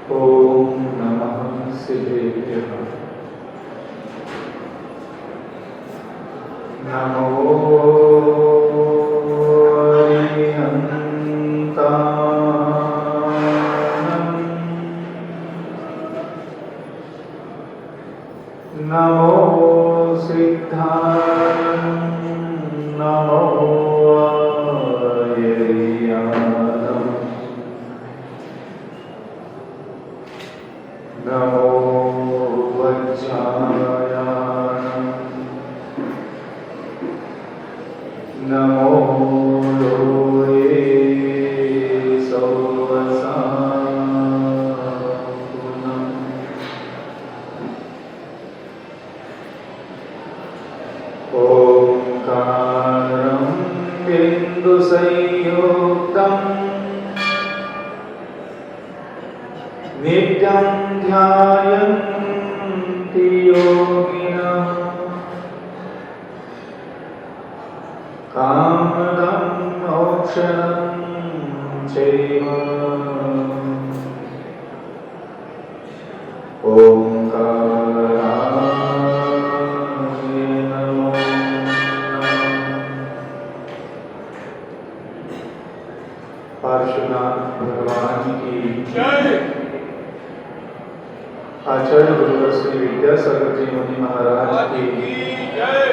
ओम नमः शिवेभ्यः। नमो अरिहन्तानम्। नमो सिद्धाय। नमो आर्याय। नमो वज्राय। नमो लोये सौवसाकुलम्। ओंकारं बिन्दुसंयुक्तम् नित्यं ध्यायन्ति योगिनः। कामदं मोक्षदं चैव। ओंकाराय नमो नमः। पार्श्वनाथ भगवान की जय। आचार्य गुरुवर श्री विद्यासागर जी मुनि महाराज की जय।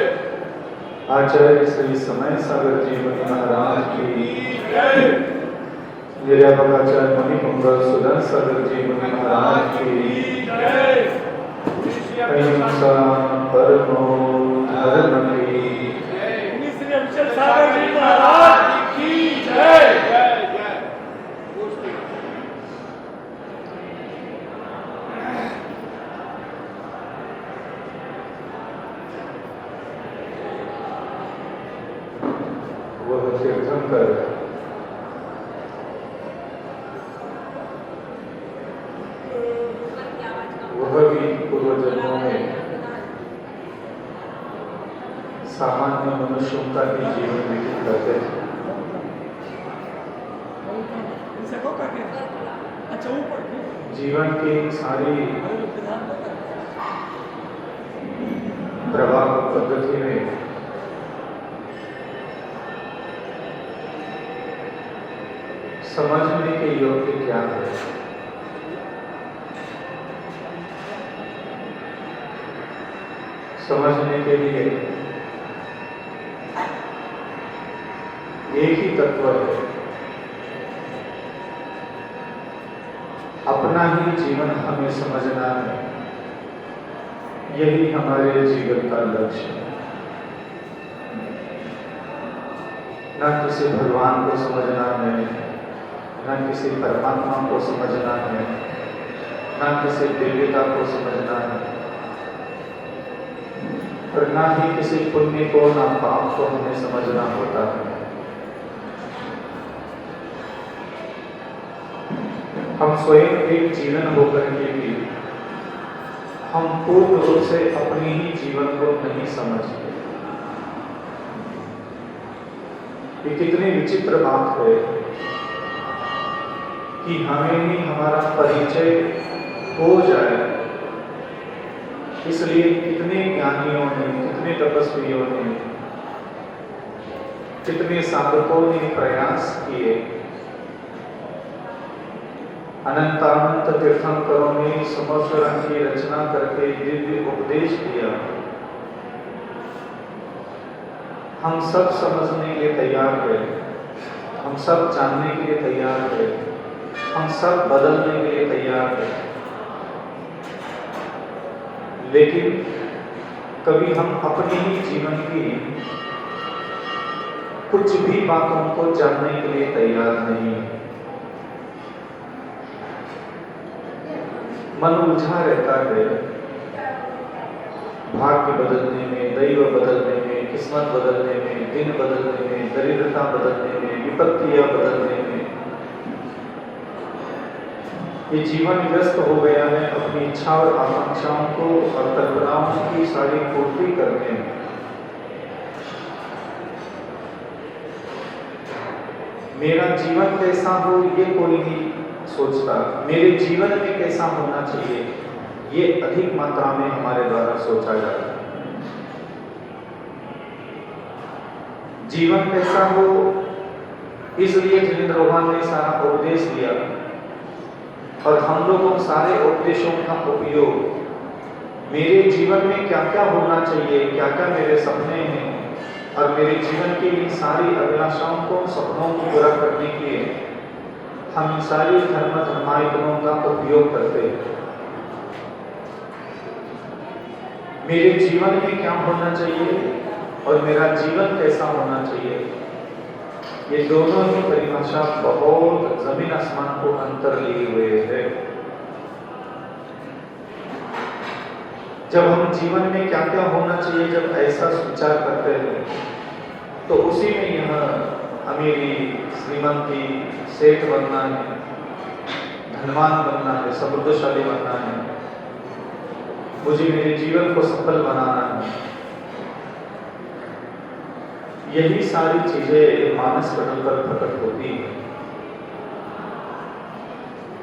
आचार्य श्री समय सागर जी मुनि महाराज की जय। निर्यापकाचार्य मुनि कुंभल सुदन सागर जी मुनि महाराज की जय। अहिंसा परमो धर्म की जय। श्री अभिषेक सागर जी महाराज की जय। वह तीर्थंकर वह भी पूर्व जन्मों में सामान्य मनुष्यों का ही जीवन व्यतीत करते थे। जीवन की सारी प्रवाह पद्धति में समझने के योग्य क्या है, समझने के लिए एक ही तत्व है, अपना ही जीवन हमें समझना है। यही हमारे जीवन का लक्ष्य है। न किसी भगवान को समझना है, न किसी परमात्मा को समझना है, न किसी दिव्यता को समझना है, और न ही किसी पुण्य को, न पाप को हमें समझना होता है। हम स्वयं एक जीवन होकर के भी हम पूर्ण रूप से अपने ही जीवन को नहीं समझते। ये कितनी विचित्र बात है कि हमें ही हमारा परिचय हो जाए, इसलिए कितने ज्ञानियों ने, कितने तपस्वियों ने, कितने साधकों ने प्रयास किए, अनंतानंत तीर्थंकरों ने समस्वरण की रचना करके दिव्य उपदेश दिया। हम सब समझने के लिए तैयार हैं, हम सब जानने के लिए तैयार हैं, हम सब बदलने के लिए तैयार हैं, लेकिन कभी हम अपने ही जीवन की कुछ भी बातों को जानने के लिए तैयार नहीं। मन उलझा रहता है, भाग्य बदलने में, दैव बदलने में, किस्मत बदलने में, दिन बदलने में, दरिद्रता बदलने में, विपत्तियां बदलने में। ये जीवन व्यस्त हो गया है अपनी इच्छा और आकांक्षाओं को और कल्पनाओं की सारी पूर्ति करने में। मेरा जीवन कैसा हो ये कोई नहीं सोचता, मेरे जीवन में कैसा होना चाहिए, ये अधिक मात्रा में हमारे द्वारा सोचा जाता है। जीवन कैसा हो, इसलिए जिनेंद्र भगवान ने सारा उपदेश दिया और हम लोगों सारे उपदेशों का उपयोग मेरे जीवन में क्या क्या होना चाहिए, क्या क्या मेरे सपने हैं और मेरे जीवन की इन सारी अभिलाषाओं को, सपनों को पूरा करने के लिए हम इन सारी धर्मायतनों का उपयोग करते हैं। मेरे जीवन में क्या होना चाहिए और मेरा जीवन कैसा होना चाहिए, ये दोनों ही परिभाषा बहुत जमीन आसमान को अंतर लिए हुए है। जब हम जीवन में क्या क्या होना चाहिए जब ऐसा विचार करते हैं तो उसी में यह अमीरी, श्रीमंती, सेठ बनना है, धनवान बनना है, समृद्धशाली बनना है, मुझे मेरे जीवन को सफल बनाना है, यही सारी चीजें मानस पटल पर प्रकट होती है।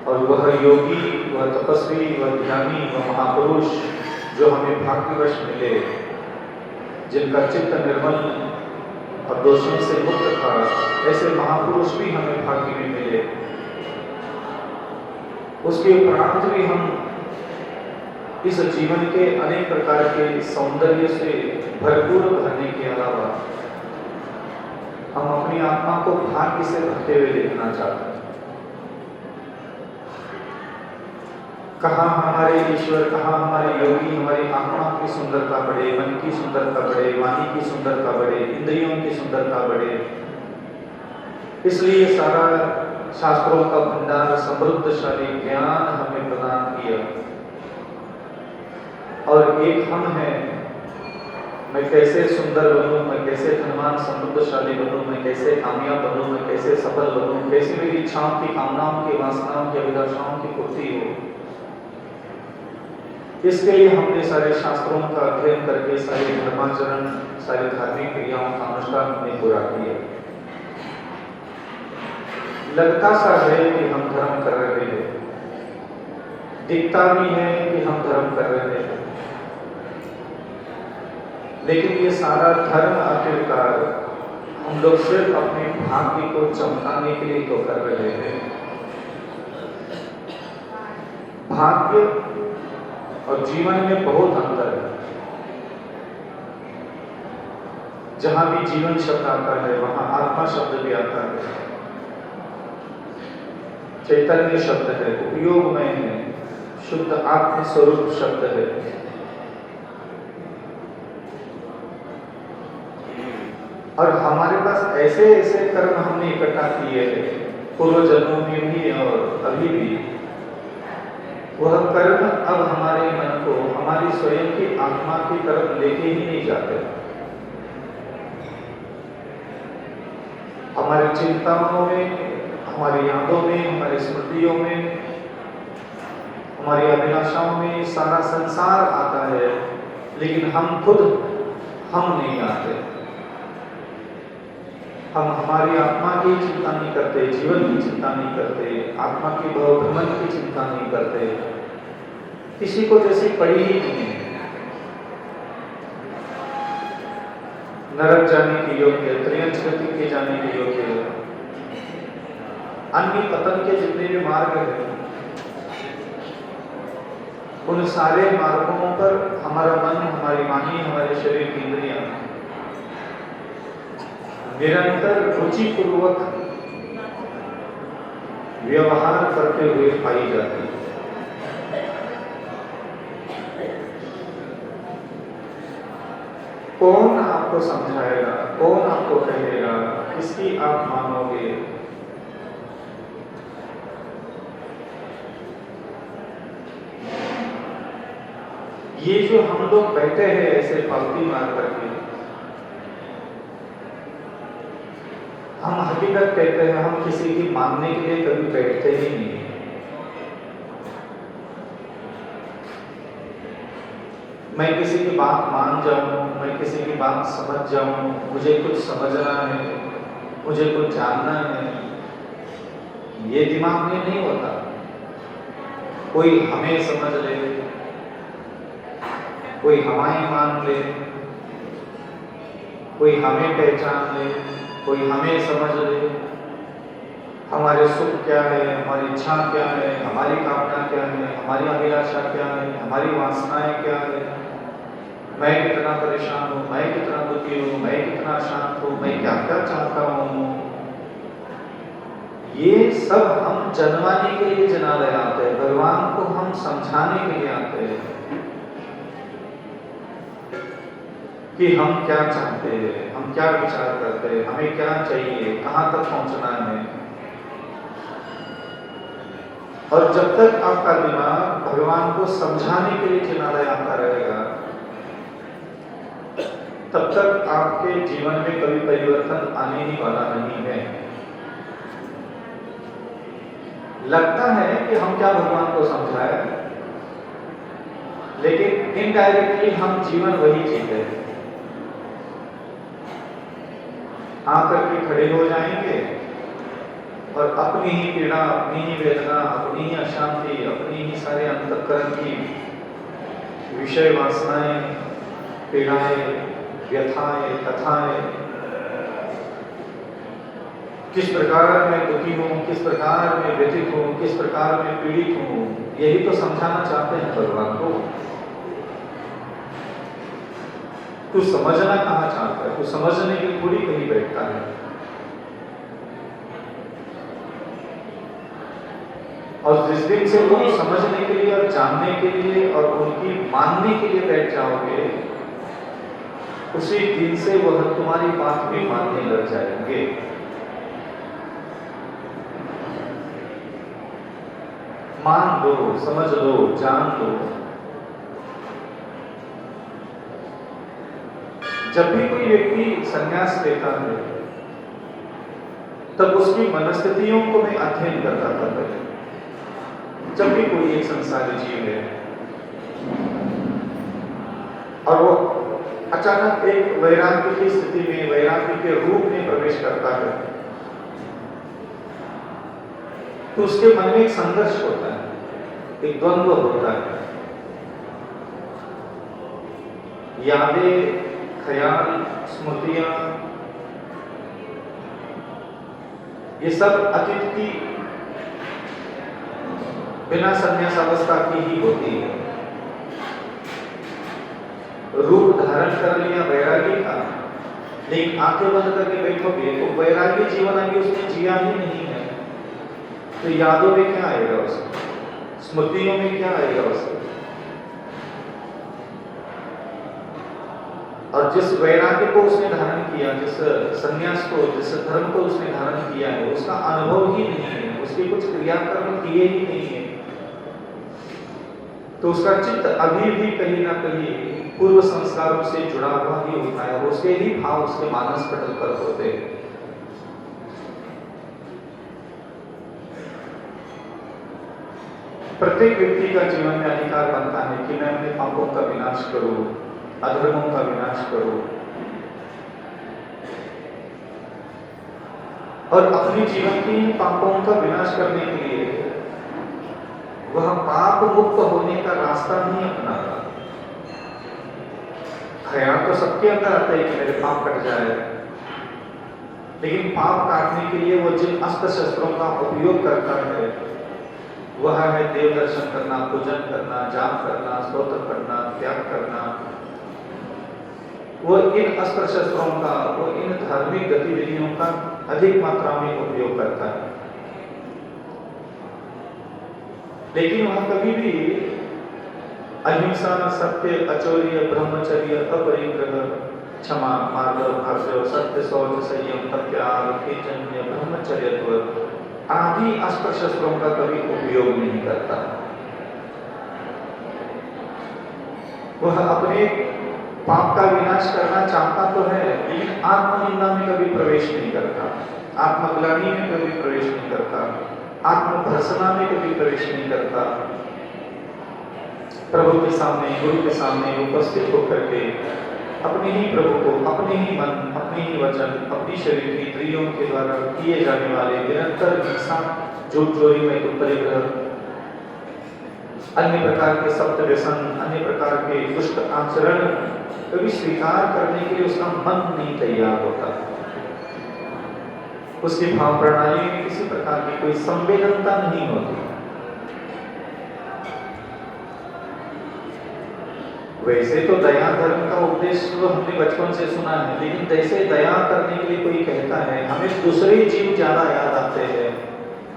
और वह योगी, वह तपस्वी, वह ज्ञानी, वह महापुरुष जो हमें भाग्यवश मिले, जिनका चित्त निर्मल और दोषों से मुक्त था, ऐसे महापुरुष भी हमें भाग्य में मिले। उसके उपरांत भी हम इस जीवन के अनेक प्रकार के सौंदर्य से भरपूर भरने के अलावा हम अपनी आत्मा को भाग्य से भरते हुए देखना चाहते हैं। कहाँ हमारे ईश्वर, कहाँ हमारे योगी हमारी आत्मा की सुंदरता बढ़े, मन की सुंदरता बढ़े, वाणी की सुंदरता बढ़े, इंद्रियों की सुंदरता बढ़े। इसलिए सारा शास्त्रों का भंडार, समृद्धशाली ज्ञान हमें प्रदान किया। और एक हम हैं, मैं कैसे सुंदर बनूं, मैं कैसे धनवान समृद्धशाली बनूं, मैं कैसे कामयाब बनूं, मैं कैसे सफल बनूं, कैसे मेरी इच्छाओं की, कामनाओं की, वासनाओं की, अभिलाषाओं की पूर्ति हो। इसके लिए हमने सारे शास्त्रों का अध्ययन करके सारे धर्माचरण, सारी धार्मिक क्रियाओं का अनुष्ठान हमने पूरा किया। लगता सा है कि हम धर्म कर रहे हैं, दिखता भी है कि हम धर्म कर रहे हैं, लेकिन ये सारा धर्म आखिरकार हम लोग सिर्फ अपने भाग्य को चमकाने के लिए तो कर रहे हैं। भाग्य और जीवन में बहुत अंतर है। जहां भी जीवन शब्द आता है वहां आत्मा शब्द भी आता है, चैतन्य शब्द है, उपयोग में है, शुद्ध आत्म स्वरूप शब्द है। और हमारे पास ऐसे ऐसे कर्म हमने इकट्ठा किए हैं पूर्व जन्मों में भी और अभी भी। वह कर्म अब हमारे मन को हमारी स्वयं की आत्मा की तरफ लेके ही नहीं जाते। हमारी चिंताओं में, हमारी यादों में, हमारी स्मृतियों में, हमारी अभिलाषाओं में सारा संसार आता है, लेकिन हम खुद हम नहीं आते। हम हमारी आत्मा की चिंता नहीं करते, जीवन की चिंता नहीं करते, आत्मा की भ्रमण की चिंता नहीं करते, किसी को जैसी पड़ी ही नहीं है। नरक जाने के योग्य, त्रियंच गति के जाने के योग्य, अन्य पतन के जितने भी मार्ग हैं, उन सारे मार्गों पर हमारा मन, हमारी वाणी, हमारे शरीर की इंद्रियां निरंतर रुचि पूर्वक व्यवहार करते हुए पाई जाती है। कौन आपको समझाएगा, कौन आपको कहेगा, किसकी आप मानोगे? ये जो हम लोग बैठे हैं ऐसे पालती मार करके, हम हकीकत कहते हैं, हम किसी की मानने के लिए कभी बैठते ही नहीं। मैं किसी की बात मान जाऊं, मैं किसी की बात समझ जाऊं, मुझे कुछ समझना है, मुझे कुछ जानना है, ये दिमाग में नहीं होता। कोई हमें समझ ले, कोई हमारी मान ले, कोई हमें पहचान ले, कोई हमें समझ ले, हमारे सुख क्या है, हमारी इच्छा क्या है, हमारी कामना क्या है, हमारी अभिलाषा क्या है, हमारी वासनाएं क्या है, मैं कितना परेशान हूँ, मैं कितना दुखी हूँ, मैं कितना शांत हूँ, मैं क्या क्या चाहता हूँ। ये सब हम जनवाने के लिए जना रहे आते हैं, भगवान को हम समझाने के लिए आते हैं कि हम क्या चाहते हैं, हम क्या विचार करते हैं, हमें क्या चाहिए, कहाँ तक पहुंचना है। और जब तक आपका दिमाग भगवान को समझाने के लिए जना रहे आता रहेगा, तब तक आपके जीवन में कभी परिवर्तन आने ही वाला नहीं है। लगता है कि हम क्या भगवान को समझाए, लेकिन इनडायरेक्टली हम जीवन वही जीते हैं। आकर के खड़े हो जाएंगे और अपनी ही पीड़ा, अपनी ही वेदना, अपनी ही अशांति, अपनी ही सारे अंतःकरण की विषय वासनाएं, पीड़ाएं, व्यथाएं, कथाएं, किस प्रकार मैं दुखी हूँ, किस प्रकार मैं व्यथित हूँ, किस प्रकार मैं पीड़ित हूँ, यही तो समझाना चाहते हैं भगवान को। तू समझना कहाँ चाहता है, तू समझने की थोड़ी कहीं बैठता है। और जिस दिन से तुम समझने के लिए और जानने के लिए और उनकी मानने के लिए बैठ जाओगे, उसी दिन से वह तुम्हारी बात भी मानने लग जाएंगे। मान लो, समझ लो, जान लो। जब भी कोई व्यक्ति संन्यास लेता है, तब उसकी मनस्थितियों को मैं अध्ययन करता था पहले। जब भी कोई एक संसारी जीव है और वो अचानक एक वैराग्य की स्थिति में, वैराग्य के रूप में प्रवेश करता है, तो उसके मन में एक संघर्ष होता है, एक द्वंद्व होता है। यादें, ख्याल, स्मृतियां, ये सब अतीत की बिना संन्यास अवस्था की ही होती है। रूप धारण कर लिया वैरागी का, लेकिन आंखें बंद करके बैठोगे तो वैरागी जीवन अभी उसने जिया ही नहीं है, तो यादों में क्या आएगा उसको, स्मृतियों में क्या आएगा उसको। और जिस वैराग्य को उसने धारण किया, जिस संन्यास को, जिस धर्म को उसने धारण किया है, उसका अनुभव ही नहीं है, उसके कुछ क्रियाकर्म किए ही नहीं है, तो उसका चित्त अभी भी कहीं ना कहीं पूर्व संस्कारों से जुड़ा हुआ ही होता है। उसके ही भाव उसके मानस पटल पर होते हैं। प्रत्येक व्यक्ति का जीवन में अधिकार बनता है कि मैं अपने पापों का विनाश करूं, अधर्मों का विनाश करूं, और अपने जीवन के पापों का विनाश करने के लिए वह पाप मुक्त होने का रास्ता नहीं अपनाता। ख्याल तो सबके अंदर आता है कि मेरे पाप कट जाए, लेकिन पाप काटने के लिए वो जिन अस्त्र शस्त्रों का उपयोग करता है, वह है देव दर्शन करना, पूजन करना, जाप करना, स्तोत्र करना, त्याग करना। वो इन अस्त्र शस्त्रों का, वो इन धार्मिक गतिविधियों का अधिक मात्रा में उपयोग करता है, लेकिन वह कभी भी अहिंसा, सत्य, अचौर्य, ब्रह्मचर्य, अपरिग्रह, क्षमा, मार्दव, भार्गव, सत्य, शौच, संयम, त्याग, तेजन्य, ब्रह्मचर्य आदि अस्त्र शस्त्रों का कभी उपयोग नहीं करता। वह अपने पाप का विनाश करना चाहता तो है, लेकिन आत्मनिंदा में कभी प्रवेश नहीं करता, आत्मग्लानि में कभी प्रवेश नहीं करता, आत्मभर्सना में कभी प्रवेश नहीं करता। प्रभु के सामने, गुरु के सामने उपस्थित होकर के अपने ही प्रभु को, अपने ही मन, अपने ही वचन, अपनी शरीर की इंद्रियों के द्वारा किए जाने वाले निरंतर हिंसा, झूठ, चोरी में परिग्रह, अन्य प्रकार के सप्त व्यसन, अन्य प्रकार के दुष्ट आचरण कभी स्वीकार करने के लिए उसका मन नहीं तैयार होता। उसकी भाव प्रणाली में किसी प्रकार की कोई संवेदनता नहीं होती। वैसे तो दया धर्म का उपदेश तो हमने बचपन से सुना है, लेकिन जैसे दया करने के लिए कोई कहता है, हमें दूसरे जीव ज्यादा याद आते हैं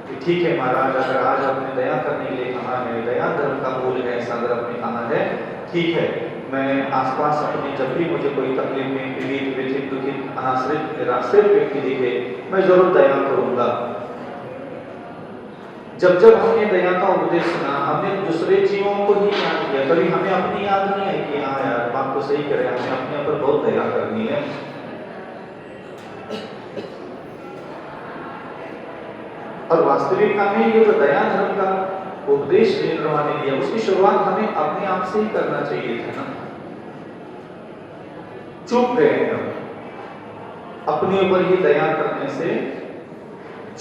कि ठीक है महाराज, अगर आज आपने दया करने के लिए कहा है, दया धर्म का मूल है, ऐसा अगर आपने कहा है, ठीक है, मैं आसपास अपने जब भी मुझे कोई तकलीफ में पीड़ित, व्यथित, दुखित, आश्रित, निराश्रित व्यक्ति दिखे, मैं जरूर दया करूंगा। जब जब हमने दया का उपदेश सुना, हमने दूसरे जीवों को ही याद किया, कभी हमें अपनी याद नहीं आई कि हाँ यार बात तो सही करे, हमें अपने ऊपर बहुत दया करनी है। और वास्तविकता में ये जो दया धर्म का उपदेश निर्मा ने दिया, उसकी शुरुआत हमें अपने आप से ही करना चाहिए था ना। चूक गए हम, अपने ऊपर ही दया करने से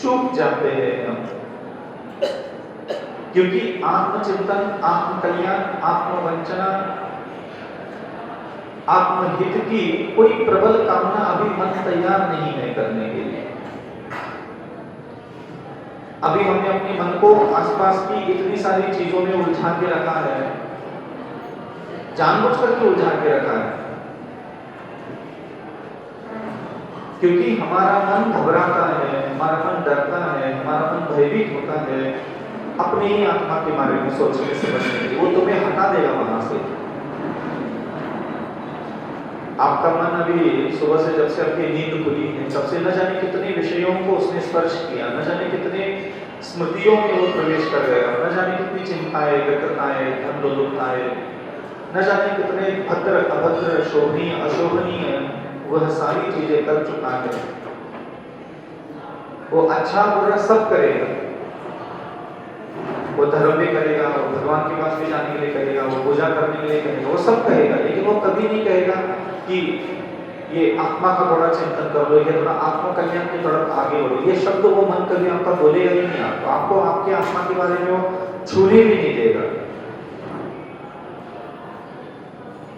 चूक जाते हैं हम, क्योंकि आत्मचिंतन, आत्मकल्याण, आत्मवंचना, आत्महित की कोई प्रबल कामना अभी मन तैयार नहीं है करने के लिए। अभी हमने अपने मन को आसपास की इतनी सारी चीजों में उलझा के रखा है, जानबूझ करके उलझा के रखा है, क्योंकि हमारा मन घबराता है, हमारा मन डरता है, हमारा मन भयभीत होता है अपनी ही आत्मा के बारे में सोचने से बचने के लिए। वो तुम्हें हटा देगा वहां से। आपका मन अभी सुबह से जब से आपकी नींद खुली है, तब से न जाने कितने विषयों को उसने स्पर्श किया, न जाने कितने स्मृतियों में वो प्रवेश कर गया, न जाने कितनी चिंताएं, व्यग्रताएं, धन-दौलताएं, न जाने कितने भद्र अभद्र, शोभनीय अशोभनीय वह सारी चीजें कर चुका है। वो अच्छा बुरा सब करेगा, वो धर्म भी करेगा, वो भगवान के पास भी जाने के लिए कहेगा, वो पूजा करने के लिए कहेगा, वो सब कहेगा, लेकिन वो कभी नहीं कहेगा कि ये आत्मा का थोड़ा चिंतन कर लो, ये थोड़ा आत्मा कल्याण की तरफ आगे बढ़ो। ये शब्द वो मन कभी आपका बोलेगा ही नहीं, आपको आपके आत्मा के बारे में वो छूने भी नहीं देगा।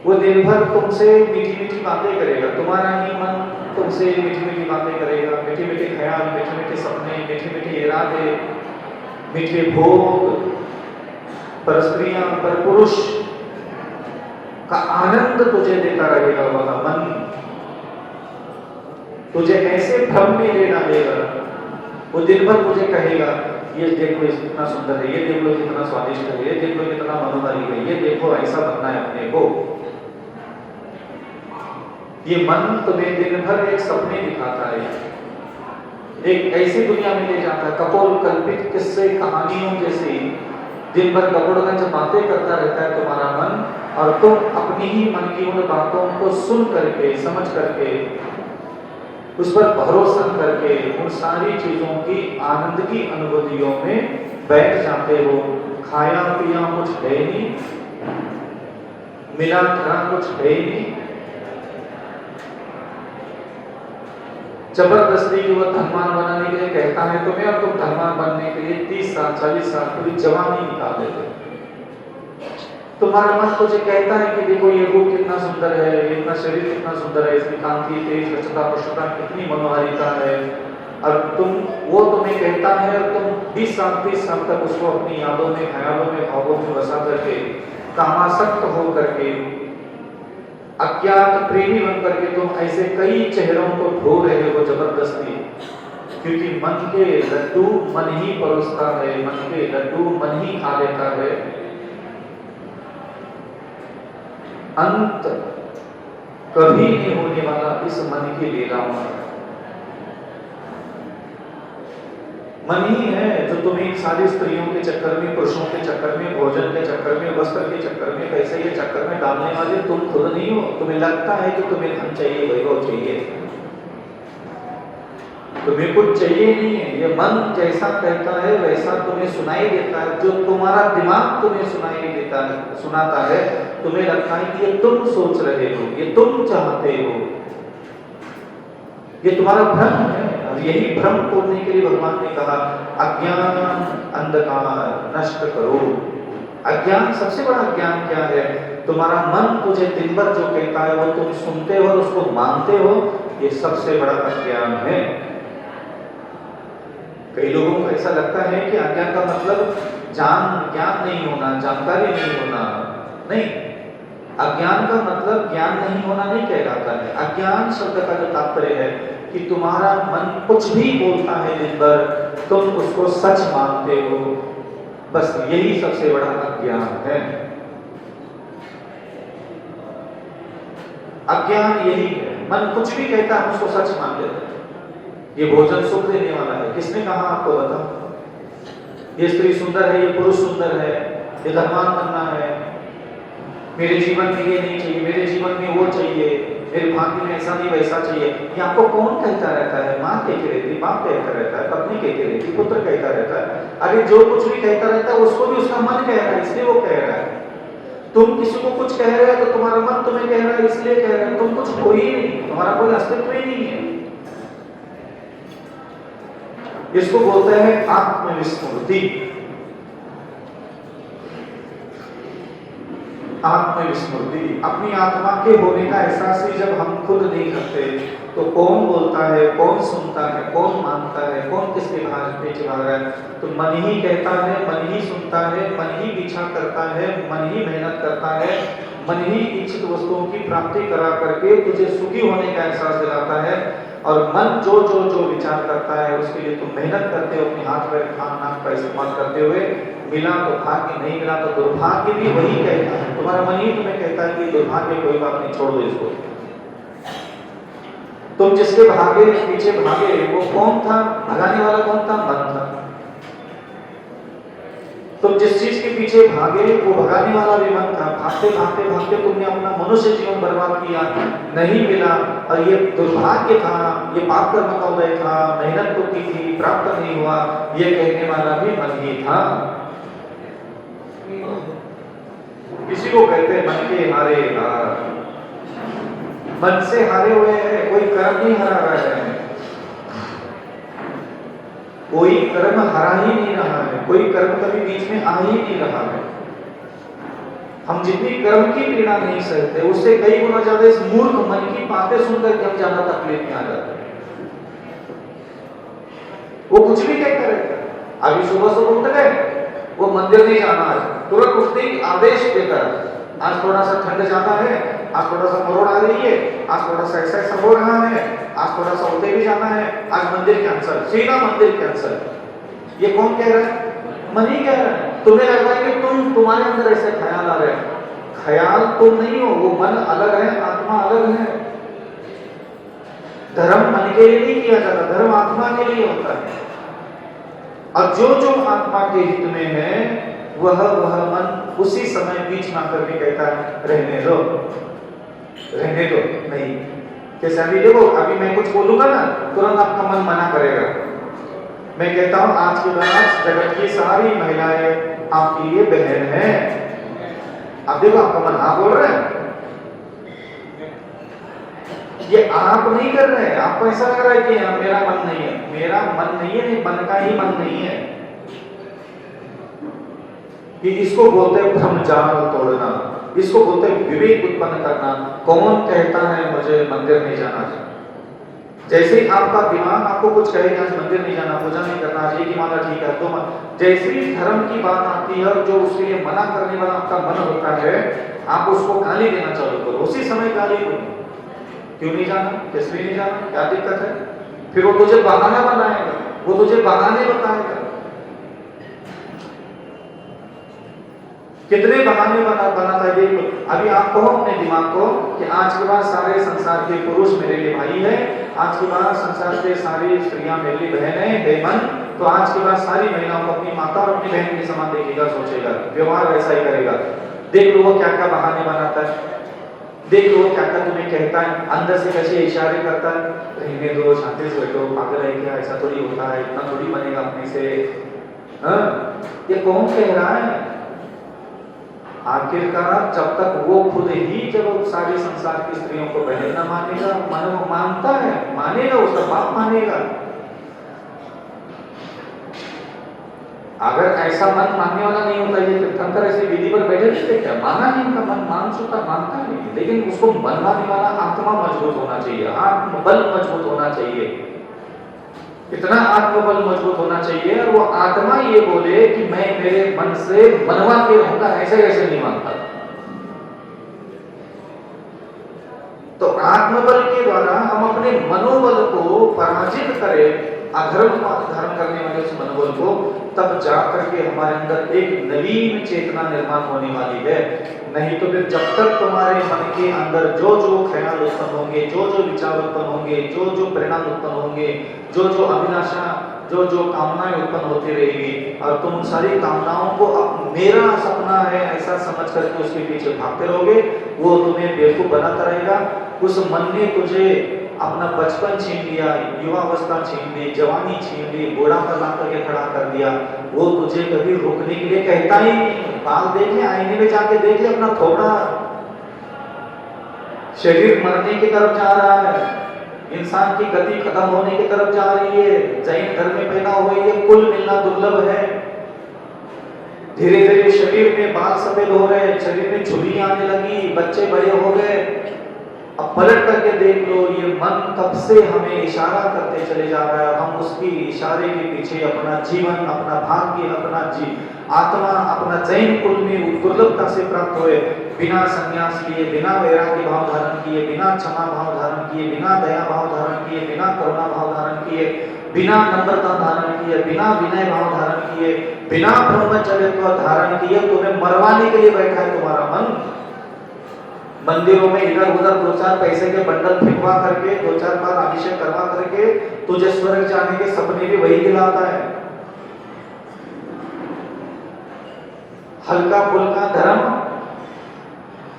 वो दिन भर तुमसे मीठी मीठी बातें करेगा, तुम्हारा ही मन तुमसे मीठी मीठी बातें करेगा, मीठे मीठे ख्याल, मीठे मीठे सपने, मीठे मीठे इरादे, मीठे भोग, पर स्त्रियां, पर पुरुष का आनंद तुझे देता रहेगा। वह मन तुझे ऐसे भ्रम में ले डालेगा, वो दिन भर मुझे कहेगा ये देखो कितना सुंदर है, ये देखो कितना स्वादिष्ट है, ये देखो कितना मनोहरी है, ये देखो ऐसा बनना है अपने को। ये मन तुम्हें दिन भर एक सपने दिखाता है, एक ऐसी दुनिया में ले जाता है, कपोल कल्पित किस्से कहानियों जैसी दिन भर कपोड़गंज बातें करता रहता है तुम्हारा मन, और तुम अपनी ही मन की उन बातों को सुन करके, समझ करके, उस पर भरोसा करके उन सारी चीजों की आनंद की अनुभूतियों में बैठ जाते हो। खाया पिया कुछ है नहीं, मिला धरा कुछ है नहीं, जबरदस्ती की वो धनवान बनाने के लिए कहता है तुम्हें, और तुम धनवान बनने के लिए 30 साल 40 साल पूरी जवानी निकाल देते। तुम्हारा मन तुझे कहता है कि देखो ये रूप कितना सुंदर है, ये इतना शरीर कितना सुंदर है, इसकी कांति, तेज, लचकता, पुष्टता कितनी मनोहारिता है, और वो तुम्हें कहता है, और तुम 20 साल 30 साल तक उसको अपनी यादों में, ख्यालों में, भावों में बसा करके, कामासक्त हो करके, अज्ञात प्रेमी बन करके तुम ऐसे कई चेहरों को ढो रहे हो जबरदस्ती, क्योंकि मन के लड्डू मन ही परोसता है, मन के लड्डू मन ही खा लेता है। अंत कभी नहीं होने वाला इस मन की लीलाओं का। मन ही है जो तुम्हें सारी स्त्रियों के चक्कर में, पुरुषों के चक्कर में, भोजन के चक्कर में, वस्त्र के चक्कर में, पैसे के चक्कर में डालने वाले तुम खुद नहीं हो। तुम्हें लगता है कि तुम्हें धन चाहिए, वैभव चाहिए, तुम्हें कुछ चाहिए नहीं है। ये मन जैसा कहता है वैसा तुम्हें सुनाई देता है, जो तुम्हारा दिमाग तुम्हें सुनाई देता है, सुनाता है, तुम्हें लगता है कि ये तुम सोच रहे हो, ये तुम चाहते हो, ये तुम्हारा भ्रम है। और यही भ्रम तोड़ने के लिए भगवान ने कहा अज्ञान अंधकार नष्ट करो, अज्ञान, सबसे बड़ा अज्ञान क्या है? तुम्हारा मन तुझे दिन भर जो कहता है वो तुम सुनते हो और उसको मानते हो, ये सबसे बड़ा अज्ञान है। कई लोगों को ऐसा लगता है कि अज्ञान का मतलब ज्ञान नहीं होना, जानकारी नहीं होना। नहीं, अज्ञान का मतलब ज्ञान नहीं होना नहीं कहलाता है। अज्ञान शब्द का जो तात्पर्य है कि तुम्हारा मन कुछ भी बोलता है दिन भर, तुम उसको सच मानते हो, बस यही सबसे बड़ा अज्ञान है। अज्ञान यही है, मन कुछ भी कहता है हम उसको सच मान लेते हैं। ये भोजन सुख देने वाला है, किसने कहा आपको? बताओ। ये स्त्री सुंदर है, ये पुरुष सुंदर है, ये धनवान बनना है, मेरे जीवन में ये नहीं चाहिए, मेरे जीवन में वो चाहिए, मेरे भाग्य में ऐसा नहीं वैसा चाहिए। ये आपको कौन कहता रहता है? माँ कहती रहती, बाप कहता रहता है, पत्नी कहती रहती, पुत्र कहता रहता है। अरे जो कुछ भी कहता रहता है उसको भी उसका मन कह रहा है, इसलिए वो कह रहा है। तुम किसी को कुछ कह रहे हो तो तुम्हारा मन तुम्हें कह रहा है, इसलिए कह रहे हो। तुम कुछ हो ही नहीं, तुम्हारा कोई अस्तित्व ही नहीं है। इसको बोलते हैं आत्मविस्मृति। आत्मविस्मृति, अपनी आत्मा के होने का एहसास ही जब हम खुद नहीं करते तो कौन बोलता है, कौन सुनता है, कौन मानता है, कौन किसके पीछे भाग रहा है? तो मन ही कहता है, मन ही सुनता है, मन ही पीछा करता है, मन ही मेहनत करता है, मन ही इच्छित वस्तुओं की प्राप्ति करा करके तुझे सुखी होने का एहसास दिलाता है। और मन जो जो जो विचार करता है उसके लिए तुम मेहनत करते हो, अपने हाथ पैर कान नाक का इस्तेमाल करते हुए। मिला तो भाग्य, नहीं मिला तो दुर्भाग्य भी वही कहता है। तुम्हारा मन ही तुम्हें कहता है कि दुर्भाग्य कोई बात नहीं, छोड़ दो इसको। तुम जिसके भागे पीछे भागे वो कौन था? भगाने वाला कौन था? मन था। तुम जिस चीज के पीछे भागे वो भगाने वाला भी मन था। भागते भागते भागते तुमने अपना मनुष्य जीवन बर्बाद किया, नहीं मिला, और ये दुर्भाग्य था, ये पाप कर्म का उदय था, मेहनत तो की थी, प्राप्त नहीं हुआ, ये कहने वाला भी मन ही था। किसी को कहते हैं मन के हारे हार। मन से हारे हुए हैं, कोई कर्म नहीं हरा रहा है, कोई कर्म हरा ही नहीं रहा है, कोई कर्म कभी बीच में आ ही नहीं रहा है। हम जितनी कर्म की पीड़ा नहीं सहते उससे कई गुना ज्यादा इस मूर्ख मन की बातें सुनकर के हम ज्यादा तकलीफ में आ जाते हैं। वो कुछ भी कहते रहते हैं। अभी सुबह सुबह उठ गए, वो मंदिर नहीं जाना, आज तुरंत उठते ही आदेश देकर, आज थोड़ा सा ठंड ज्यादा है, आज थोड़ा सा मरोड़ आ रही है, आज थोड़ा सा ऐसा हो रहा है, आज थोड़ा सा उठे भी जाना है, आज मंदिर कैंसल, सीधा मंदिर कैंसल। ये कौन कह रहा है? मन ही कह रहा है। तुम्हें लग रहा है कि तुम्हारे अंदर ऐसे ख्याल आ रहे हैं। ख्याल तुम नहीं हो, वो मन अलग है, आत्मा अलग है। धर्म मन के लिए नहीं किया जाता, धर्म आत्मा के लिए होता है। और जो जो आत्मा के हित में है वह मन उसी समय बीच में आकर के कहता है रहने दो, रहने दो। नहीं, जैसे अभी देखो, अभी मैं कुछ बोलूंगा ना, तुरंत आपका मन मना करेगा। मैं कहता हूं आज के बाद जगत की सारी महिलाएं आपके लिए बहन हैं। अब देखो आपका मन हाँ बोल रहा है। ये आप नहीं कर रहे हैं, आपको ऐसा लग रहा है कि मेरा मन नहीं है, मेरा मन नहीं है, मन का ही मन नहीं है। कि इसको बोलते हैं ब्रह्मजाल तोड़ना, इसको बोलते हैं विवेक उत्पन्न करना। कौन कहता है मुझे मंदिर नहीं जाना चाहिए? जैसे ही आपका दिमाग आपको कुछ कहेगा आज मंदिर नहीं जाना, पूजा नहीं करना, आज ये की माला ठीक है, तो जैसे ही धर्म की बात आती है और जो उसके लिए मना करने वाला आपका मन होता है, आप उसको गाली देना चालू करो, उसी समय गाली दो। क्यों नहीं जाना, किस लिए नहीं जाना, क्या दिक्कत है? फिर वो तुझे बहाना बनाएगा, वो तुझे बहाने बताएगा। कितने बहाने बनाता है। अभी आप कहो अपने दिमाग को कि आज के बाद सारे संसार के पुरुष मेरे लिए भाई है, आज के बाद संसार के सारी स्त्रियां मेरे लिए बहन है, हे मन, तो आज के बाद सारी महिलाओं को अपनी माता और अपनी बहन के समान देखेगा, सोचेगा, व्यवहार वैसा ही करेगा। देख लो वो क्या क्या बहाने बनाता है, देख लो क्या क्या तुम्हें कहता है, अंदर से कैसे इशारे करता है, रहने दो, शांति से बैठो, पागल है क्या, ऐसा थोड़ी होता है, इतना थोड़ी बनेगा अपने से। ये कौन कह रहा है? आखिरकार जब तक वो खुद ही जब सारी संसार की स्त्रियों को बहन न मानेगा, मन मानता है, मानेगा, उसका बाप मानेगा। अगर ऐसा मन मानने वाला नहीं होता, ये तीर्थंकर ऐसे वेदी पर बैठे रहते क्या? माना नहीं, उनका मन मान चुका, मानता नहीं, लेकिन उसको मनवाने वाला आत्मा मजबूत होना चाहिए, आत्मबल मजबूत होना चाहिए। इतना आत्मबल मजबूत होना चाहिए और वो आत्मा ये बोले कि मैं मेरे मन से मनवा के रहूंगा, ऐसे ऐसे नहीं मानता। तो आत्मबल के द्वारा हम अपने मनोबल को पराजित करें, अधर्म धारण करने वाले उस मनोबल को, तब जाकर के हमारे अंदर एक नवीन चेतना निर्माण होने वाली है। नहीं तो फिर जब तक तुम्हारे मन के अंदर जो जो ख्याल उत्पन्न होंगे, जो जो विचार उत्पन्न होंगे, जो जो परिणाम उत्पन्न होंगे, जो जो अभिलाषा, जो जो कामनाएं उत्पन्न होती रहेगी, और तुम सारी कामनाओं को अब मेरा सपना है ऐसा समझ करके उसके पीछे भागते रहोगे, वो तुम्हें बेवकूफ बनाता रहेगा। उस मन ने तुझे अपना बचपन छीन लिया, युवावस्था छीन ली, जवानी छीन ली, बुढ़ापा ला करके खड़ा कर दिया। वो तुझे कभी रोकने के लिए कहता ही नहीं। बाल देख ले, आईने में जाके देख ले अपना थोड़ा, शरीर मरने की तरफ जा रहा है, इंसान की गति खत्म होने की तरफ जा रही है। जैन धर्म में पैदा हुए ये कुल मिलना दुर्लभ है। धीरे धीरे शरीर में बाल सफेद हो रहे, शरीर में झुर्री आने लगी, बच्चे बड़े हो गए। अब पलट करके देख लो, ये मन कब से हमें इशारा करते चले जा रहा है, हम उसकी इशारे के पीछे अपना जीवन, अपना भाग्य, अपना आत्मा, अपना जैन कुल में दुर्लभता से प्राप्त हुए, बिना संन्यास लिए, बिना वैराग्य भाव धारण किए, बिना क्षमा भाव धारण किए, बिना दया भाव धारण किए, बिना करुणा भाव धारण किए, बिना नम्रता धारण किए, बिना विनय भाव धारण किए, बिना ब्रह्मचर्य को धारण किए, तुम्हें मरवाने के लिए बैठा है तुम्हारा मन। मंदिरों में इधर उधर दो चार पैसे के बंडल फेंकवा करके, दो चार बार अभिषेक करवा करके तुझे स्वर्ग जाने के सपने भी वही दिलाता है। हल्का फुल्का धर्म,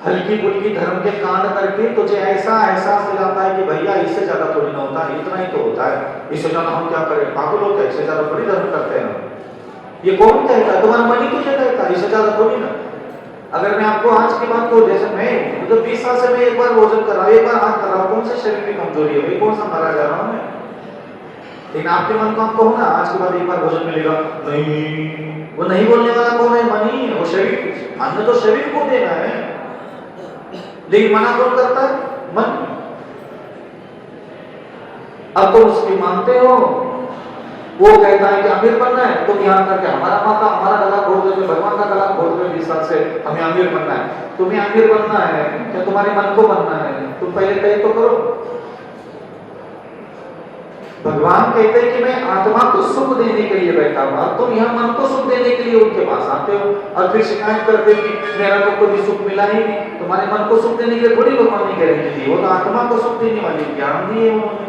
हल्की फुल्की धर्म के कांड करके तुझे ऐसा एहसास दिलाता है कि भैया इससे ज्यादा थोड़ी ना होता है, इतना ही तो होता है, इससे ज्यादा हम क्या करें, पागल होते हैं, इससे ज्यादा थोड़ी धर्म करते हैं। ये कौन कहता है? तुम्हारा मन ही तुझे कहता है, इससे ज्यादा थोड़ी ना। अगर मैं आपको आज की बात कहूं, जैसे मैं मतलब 20 साल से मैं एक बार भोजन कर रहा हूं, एक बार हाथ कर रहा हूं, कौन से शरीर की कमजोरी है भाई, कौन सा मारा जा रहा हूं मैं? लेकिन आपके मन को आप कहो ना आज के बाद एक बार भोजन मिलेगा, नहीं, वो नहीं बोलने वाला कौन है? मन ही है। वो शरीर, अन्न तो शरीर को देना है, लेकिन मना कौन करता है? मन। अब तो उसकी मानते हो, वो कहता है कि अमीर बनना है, तुम यहाँ करके हमारा माता हमारा गला घोट दो, भगवान का गला घोट दो 20 साल से, हमें अमीर बनना है। तुम्हें अमीर बनना है क्या? तुम्हारे मन को बनना है? तुम पहले तय तो करो। भगवान कहते हैं कि मैं आत्मा को सुख देने के लिए बैठा हुआ, तुम यहाँ मन को सुख देने के लिए उनके पास आते हो और फिर शिकायत करते हो कि मेरा तो कोई सुख मिला ही नहीं। तुम्हारे मन को सुख देने के लिए थोड़ी भगवान ने गारंटी दी, वो तो आत्मा को सुख देने वाली ज्ञान दी है उन्होंने।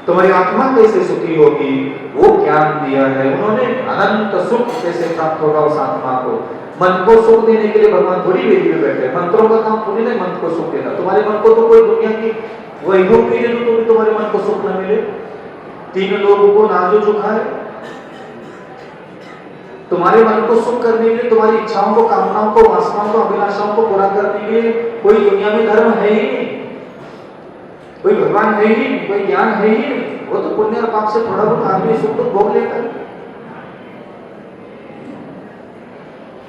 तुम्हारी आत्मा कैसे सुखी होगी, वो ज्ञान दिया है उन्होंने। अनंत सुख कैसे प्राप्त होगा उस आत्मा को? मन को सुख देने के लिए भगवान थोड़ी वेदी में बैठे, मंत्रों का काम थोड़ी नहीं मन को सुख देना। तुम्हारे मन को तो कोई दुनिया की वैभव के लिए तो तुम्हारे मन को सुख न मिले। 3 लोगों को नाजो चुखाए, तुम्हारे मन को सुख करने के लिए, तुम्हारी इच्छाओं को, कामनाओं को, वासनाओं को, अभिलाषाओं को पूरा करने के लिए कोई दुनिया में धर्म है ही नहीं, कोई भगवान है ही नहीं, कोई ज्ञान है ही नहीं। वो तो पुण्य और पाप से थोड़ा बहुत आदमी सुख दुख भोग लेता है।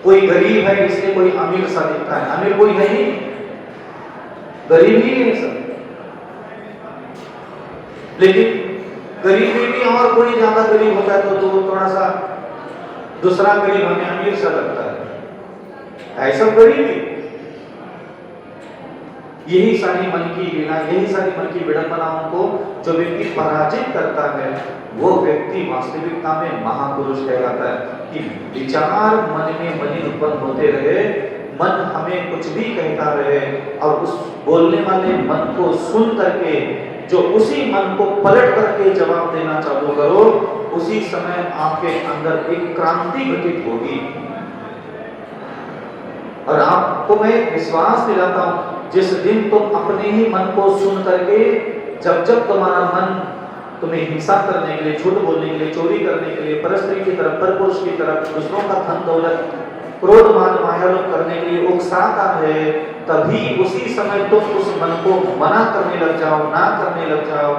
कोई गरीब है इसलिए कोई अमीर सा दिखता है, अमीर कोई है ही नहीं, गरीब ही है सब। लेकिन गरीब भी और कोई ज्यादा गरीब होता है तो थोड़ा सा दूसरा गरीब हमें अमीर सा लगता है, ऐसा गरीब ही। यही सारी मन की लीला, यही सारी मन की विडंबनाओं को जो व्यक्ति पराजित करता है, वो व्यक्ति वास्तविकता में महापुरुष कहलाता है। कि विचार मन में मलिन उत्पन्न होते रहे, मन हमें कुछ भी कहता रहे, और उस बोलने वाले मन को सुन करके जो उसी मन को पलट करके जवाब देना चालू करो, उसी समय आपके अंदर एक क्रांति घटित होगी। और आपको मैं विश्वास दिलाता हूं, जिस दिन तुम अपने ही मन को सुन करके, जब तुम्हारा मन तुम्हें हिंसा करने के लिए, झूठ बोलने के लिए, चोरी करने के लिए, परस्त्री की तरफ, परपुरुष की तरफ, दूसरों का धन दौलत, क्रोध मान मायालोभ करने के लिए उकसाता है, तभी उसी समय तुम उस मन को मना करने लग जाओ, ना करने लग जाओ,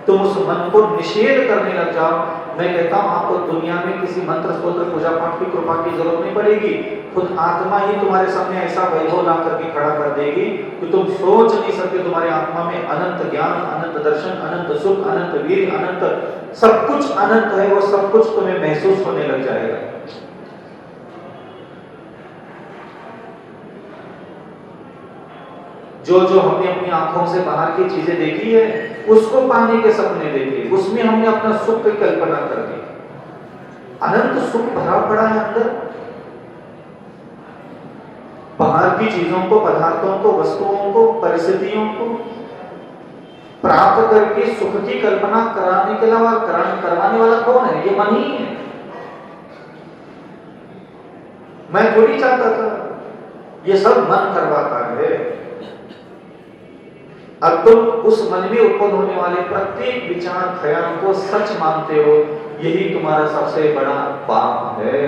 तुम उस मन को निषेध करने लग जाओ, मैं कहता हूँ आपको दुनिया में किसी मंत्र स्तोत्र पूजा पाठ की कृपा की जरूरत नहीं पड़ेगी, खुद आत्मा ही तुम्हारे सामने ऐसा वैभव ला करके खड़ा कर देगी कि तुम सोच नहीं सकते। तुम्हारे आत्मा में अनंत ज्ञान, अनंत दर्शन, अनंत सुख, अनंत वीर, अनंत सब कुछ अनंत है, वो सब कुछ तुम्हें महसूस होने लग जाएगा। जो जो हमने अपनी आंखों से बाहर की चीजें देखी है, उसको पाने के सपने देखे, उसमें हमने अपना सुख की कल्पना कर दी। अनंत सुख भरा पड़ा है अंदर। बाहर की चीजों को, पदार्थों को, वस्तुओं को, परिस्थितियों को प्राप्त करके सुख की कल्पना कराने के अलावा करवाने वाला कौन है? ये मन ही है। मैं थोड़ी चाहता था, ये सब मन करवाता है। अब तुम उस मन में उत्पन्न होने वाले प्रत्येक विचार ख्याल को सच मानते हो, यही तुम्हारा सबसे बड़ा पाप है।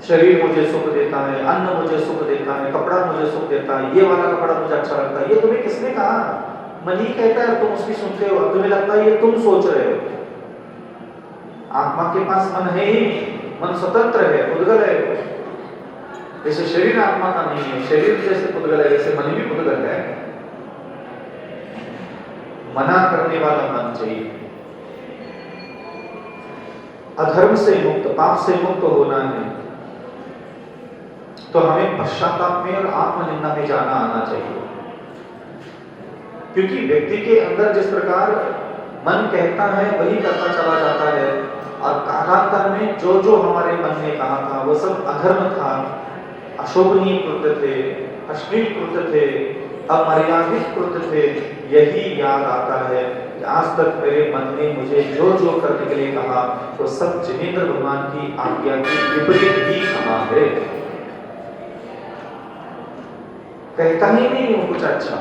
शरीर मुझे सुख देता है, अन्न मुझे सुख देता है, कपड़ा मुझे सुख देता है, ये वाला कपड़ा मुझे अच्छा लगता है, ये तुम्हें किसने कहा? मन ही कहता है, तुम उसकी सुनते हो, तुम्हें लगता है ये तुम सोच रहे हो। आत्मा के पास मन है ही, मन स्वतंत्र है, पुद्गल है। जैसे शरीर आत्मा का नहीं है, शरीर जैसे पुद्गल है, वैसे मन भी पुद्गल है। मना करने वाला मन चाहिए। अधर्म से मुक्त, पाप से मुक्त होना है तो हमें पश्चाताप में और आत्मनिंदा में जाना आना चाहिए। क्योंकि व्यक्ति के अंदर जिस प्रकार मन कहता है वही करता चला जाता है, और कालांतर में जो जो हमारे मन ने कहा था वो सब अधर्म था, अशोभनीय कृत्य थे, अश्लील कृत्य थे, अमर्यादित कृत्य थे। यही याद आता है कि आज तक मेरे मन ने मुझे जो जो करने के लिए कहा तो सब जिनेंद्र भगवान की आज्ञा की विपरीत ही कहा है। कहता ही नहीं हूं कुछ अच्छा।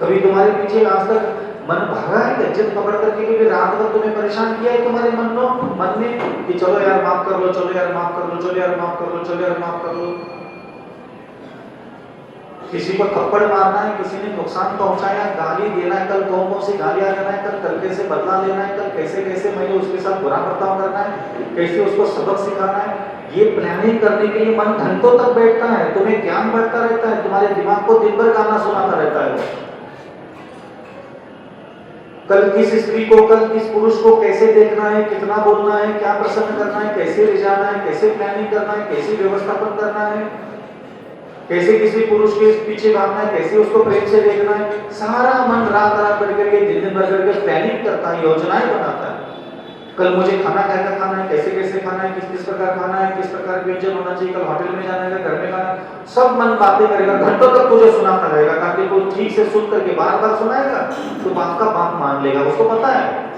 कभी तुम्हारे पीछे आज तक मन भागा है, जिद पकड़ करके कभी रात भर तुम्हें परेशान किया है तुम्हारे मन ने कि चलो यार माफ कर लो, चलो यार माफ कर लो, चलो यार माफ कर लो, चलो यार माफ कर लो। किसी को थप्पड़ मारना है, किसी ने नुकसान पहुंचाया, गाली देना है, कल कौन कौन सी गालियां देना है, कल कैसे बदला लेना है, कल कैसे कैसे मैंने उसके साथ बुरा बर्ताव करना है, कैसे उसको सबक सिखाना है, ये प्लानिंग करने के लिए मन घंटों तक बैठता है। तुम्हें ज्ञान बढ़ता रहता है, तुम्हारे दिमाग को दिन भर गाना सुनाता रहता है। कल किस स्त्री को, कल किस पुरुष को कैसे देखना है, कितना बोलना है, क्या प्रसन्न करना है, कैसे ले जाना है, कैसे प्लानिंग करना है, कैसे व्यवस्थापन करना है, कैसे किसी पुरुष के पीछे भागना है, कैसे उसको प्रेम से देखना है। सारा मन रात रात बढ़ करके दिन भर करके प्लानिंग करता है, योजनाएं बनाता है। कल मुझे खाना क्या क्या खाना है, कैसे कैसे खाना है, किस किस प्रकार खाना है, किस प्रकार का व्यंजन होना चाहिए, कल होटल में जाना है, घर में खाना है, सब मन बातें करेगा, घंटों तक तुझे सुनाता रहेगा। ताकि कोई ठीक से सुन करके बार बार सुनाएगा तो बाप का बाप मान लेगा। उसको पता है,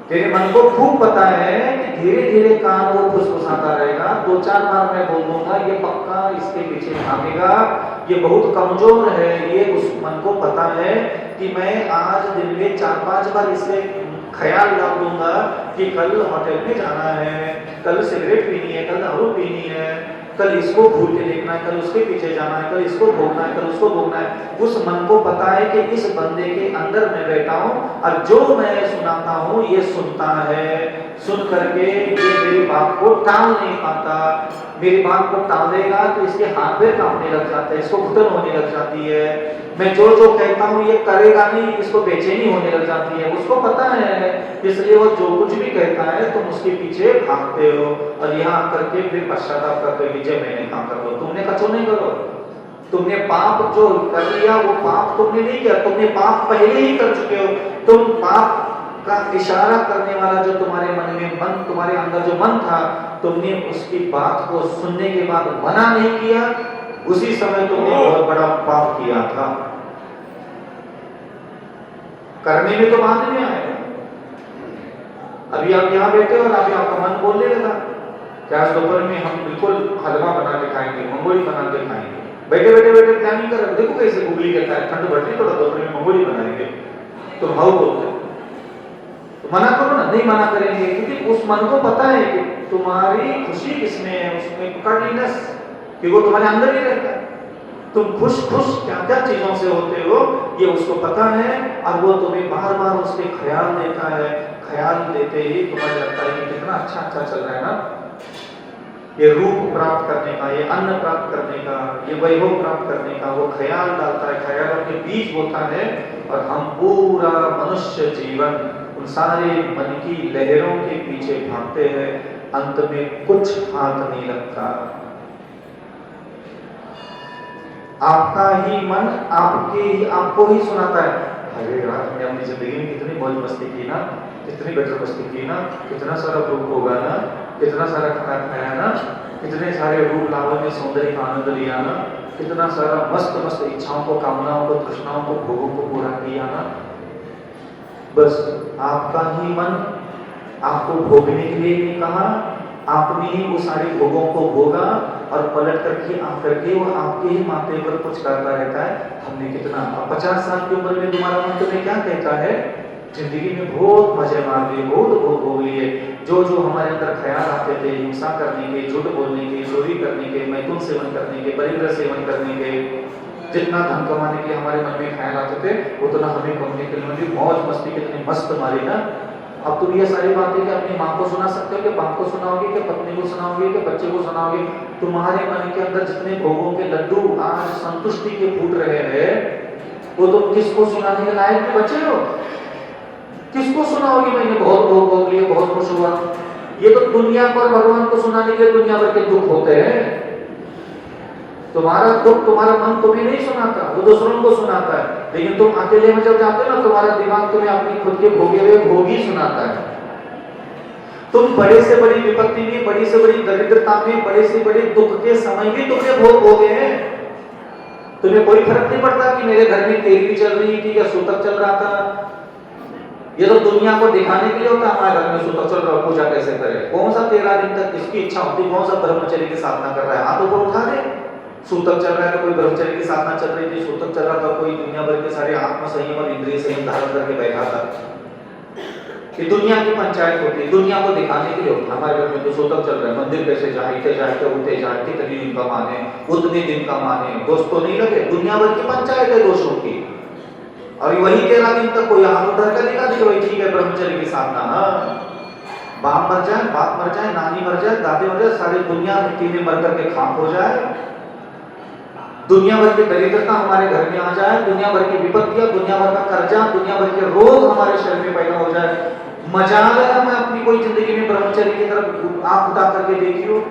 तेरे मन को खूब पता है कि धीरे धीरे कान वो फुसफुसाता रहेगा। 2-4 बार मैं बोल दूंगा, ये पक्का इसके पीछे भागेगा, ये बहुत कमजोर है। ये उस मन को पता है कि मैं आज दिन में 4-5 बार इससे ख्याल रख दूंगा कि कल होटल में जाना है, कल सिगरेट पीनी है, कल दारू पीनी है, कल इसको भूल के देखना है, कल उसके पीछे जाना है, कल इसको भोगना है, कल उसको भोगना है। उस मन को पता है कि इस बंदे के अंदर मैं बैठा हूं और जो मैं सुनाता हूं ये सुनता है। सुन करके ये मेरी बात को टाल नहीं पाता। मेरी बात को टालेगा तो इसके हाथ पैर कांपने लग जाते हैं, इसको घुटन होने लग जाती है। मैं जो जो कहता हूं ये करेगा नहीं, इसको बेचैनी होने लग जाती है। उसको पता है, इसलिए वो जो कुछ भी कहता है तुम उसके पीछे भागते हो और यहाँ करके फिर पश्चाताप करते हो, विजय मैंने काम कर लो। तुमने कचो नहीं करो, तुमने पाप जो कर लिया वो पाप तुमने नहीं किया, तुमने पाप पहले ही कर चुके हो। तुम पाप का इशारा करने वाला जो तुम्हारे मन में मन, तुम्हारे अंदर जो मन था, तुमने उसकी बात को सुनने के बाद मना नहीं किया, उसी समय तुमने बहुत बड़ा पाप किया था। करने में तो बाद में आए। अभी आप यहाँ बैठे हो और अभी आपका मन बोलने लगा क्या दोपहर में हम बिल्कुल हलवा बना के खाएंगे, मंगोली बना के खाएंगे। बैठे बैठे बैठे प्लानिंग कर रहे, देखो कैसे गुगली कहता है ठंड बढ़ रही थोड़ा दोपहर में मंगोली बनाएंगे, तो भाव बोलते हैं। तो मना करो ना, नहीं मना करेंगे क्योंकि उस मन को पता है कि तुम्हारी खुशी किसमें है, उसमें कड़लीनेस कि वो तुम्हारे अंदर ही रहता है। तुम खुश क्या क्या चीजों से होते हो ये उसको पता है, और वो तुम्हें बार बार उसके ख्याल देता है। ख्याल देते ही तुम्हें लगता है कि कितना अच्छा चल रहा है ना, ये रूप प्राप्त करने का, ये अन्न प्राप्त करने का, ये वैभव प्राप्त करने का वो ख्याल डालता है, ख्यालों के बीज होता है। और हम पूरा मनुष्य जीवन उन सारे मन की लहरों के पीछे भागते हैं, अंत में कुछ हाथ नहीं लगता। आपका ही मन आपको ही सुनाता है, अरे यार हमने अपनी जिंदगी में कितनी मौज मस्ती की ना, कितनी गटर मस्ती की ना, कितना सारा रूप होगा ना, कितना सारा खाना खाया ना, कितने सारे रूप लावण्य सौंदर्य का आनंद लिया ना, कितना सारा मस्त मस्त इच्छाओं को, कामनाओं को, तृष्णाओं को, भोगों को पूरा किया ना। बस आपका ही मन आपको भोगने के लिए नहीं कहा, आपने ही वो सारे भोगों को भोगा और पलट करके वो आपके ही माथे पर कुछ करता रहता है। हमने कितना 50 साल की उम्र में तुम्हारा मन तुम्हें क्या कहता है, जिंदगी में बहुत मजे मार लिए, बहुत भोग लिए, जो हमारे अंदर ख्याल आते थे हिंसा करने के, झूठ बोलने के, चोरी करने के, मैथुन सेवन करने के, परिग्रह सेवन करने के, जितना धन कमाने के हमारे मन में ख्याल आते थे उतना हमें कमाने के लिए मौज मस्ती कितनी मस्त मारी ना। अब तुम ये सारी बातें कि अपनी माँ को सुना सकते हो, कि बाप को सुनाओगे, कि पत्नी को सुनाओगे, कि बच्चे को सुनाओगे? तुम्हारे मन के अंदर जितने भोगों के लड्डू आज संतुष्टि के फूट रहे हैं, वो तुम किसको सुनाने के लायक भी बचे हो? किसको सुनाओगे? मैंने बहुत भोग लिए, बहुत खुश हुआ। ये तो दुनिया को और भगवान को सुनाने के लिए दुनिया भर के दुख होते हैं। तुम्हारा दुख तुम्हारा मन तुम्हें नहीं सुनाता, वो दूसरों को सुनाता है। लेकिन तुम अकेले में जब जाते हो ना, तुम्हारा दिमाग तुम्हें अपनी खुद के भोगे हुए भोग ही सुनाता है। तुम बड़े से बड़ी विपत्ति में, बड़ी से बड़ी दरिद्रता में, बड़े से बड़े दुख के समय भी तुमने भोग भोगे हैं। तुम्हें कोई फर्क नहीं पड़ता कि मेरे घर में तेल भी चल रही थी या सूतक चल रहा था। ये तो दुनिया को दिखाने के लिए होता है, हमारे घर में सूतक चल रहा, पूजा कैसे करे? कौन सा 13 दिन तक किसकी इच्छा होती, कौन सा ब्रह्मचर्य की साधना कर रहा है? हाथ ऊपर उठा दे। सूतक चल रहा है तो कोई ब्रह्मचर्य की साधना चल रही थी, सूतक चल रहा था कोई दुनिया भर के सारे आत्म संयम और इंद्रिय संयम धारण करके बैठा था। कि दुनिया की पंचायत होती है, दुनिया को दिखाने के लिए होता है। हमारे घर में तो सूतक चल रहा है, मंदिर कैसे जाए, उठते जाए, कितने दिन का माने, उतने दिन का माने, दोस्त तो नहीं लगे। दुनिया भर की पंचायत है दोषों की, और वही 13 दिन तक कोई हाथ उठा कर दिखा दी, वही ठीक है ब्रह्मचर्य की साधना। बाप मर जाए, बाप मर जाए, नानी मर जाए, दादी मर जाए, सारी दुनिया मिट्टी में मर करके खाक हो जाए, दुनिया भर की दरिद्रता हमारे घर में आ जाए, दुनिया भर की विपत्तियां, दुनिया भर का कर्जा, दुनिया भर के रोग हमारे शरीर में पैदा हो जाए। मजाल है मैं अपनी कोई जिंदगी में ब्रह्मचर्य की तरफ आंख उठा करके देखियो,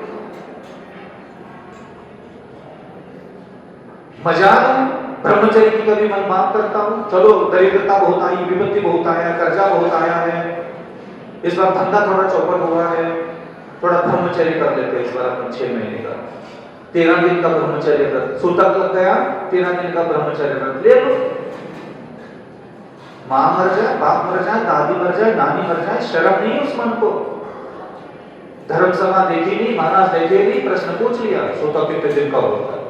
मजाल है ब्रह्मचर्य की कभी मन माफ करता हूँ। चलो दरिद्रता बहुत आई, विपत्ति बहुत आया, कर्जा बहुत आया है, इस बार धंधा थोड़ा चौपट हुआ है, थोड़ा ब्रह्मचर्य कर लेते हैं इस बार अपन 6 महीने का, 13 दिन का ब्रह्मचर्य व्रत। सूतक लग गया, 13 दिन का ब्रह्मचर्य व्रत ले लो। माँ मर जाए, बाप मर जाए, दादी मर जाए, नानी मर जाए, शर्म नहीं उस मन को? धर्म सभा देखी नहीं, महाराज देखे नहीं, प्रश्न पूछ लिया सूतक कितने दिन का होता है,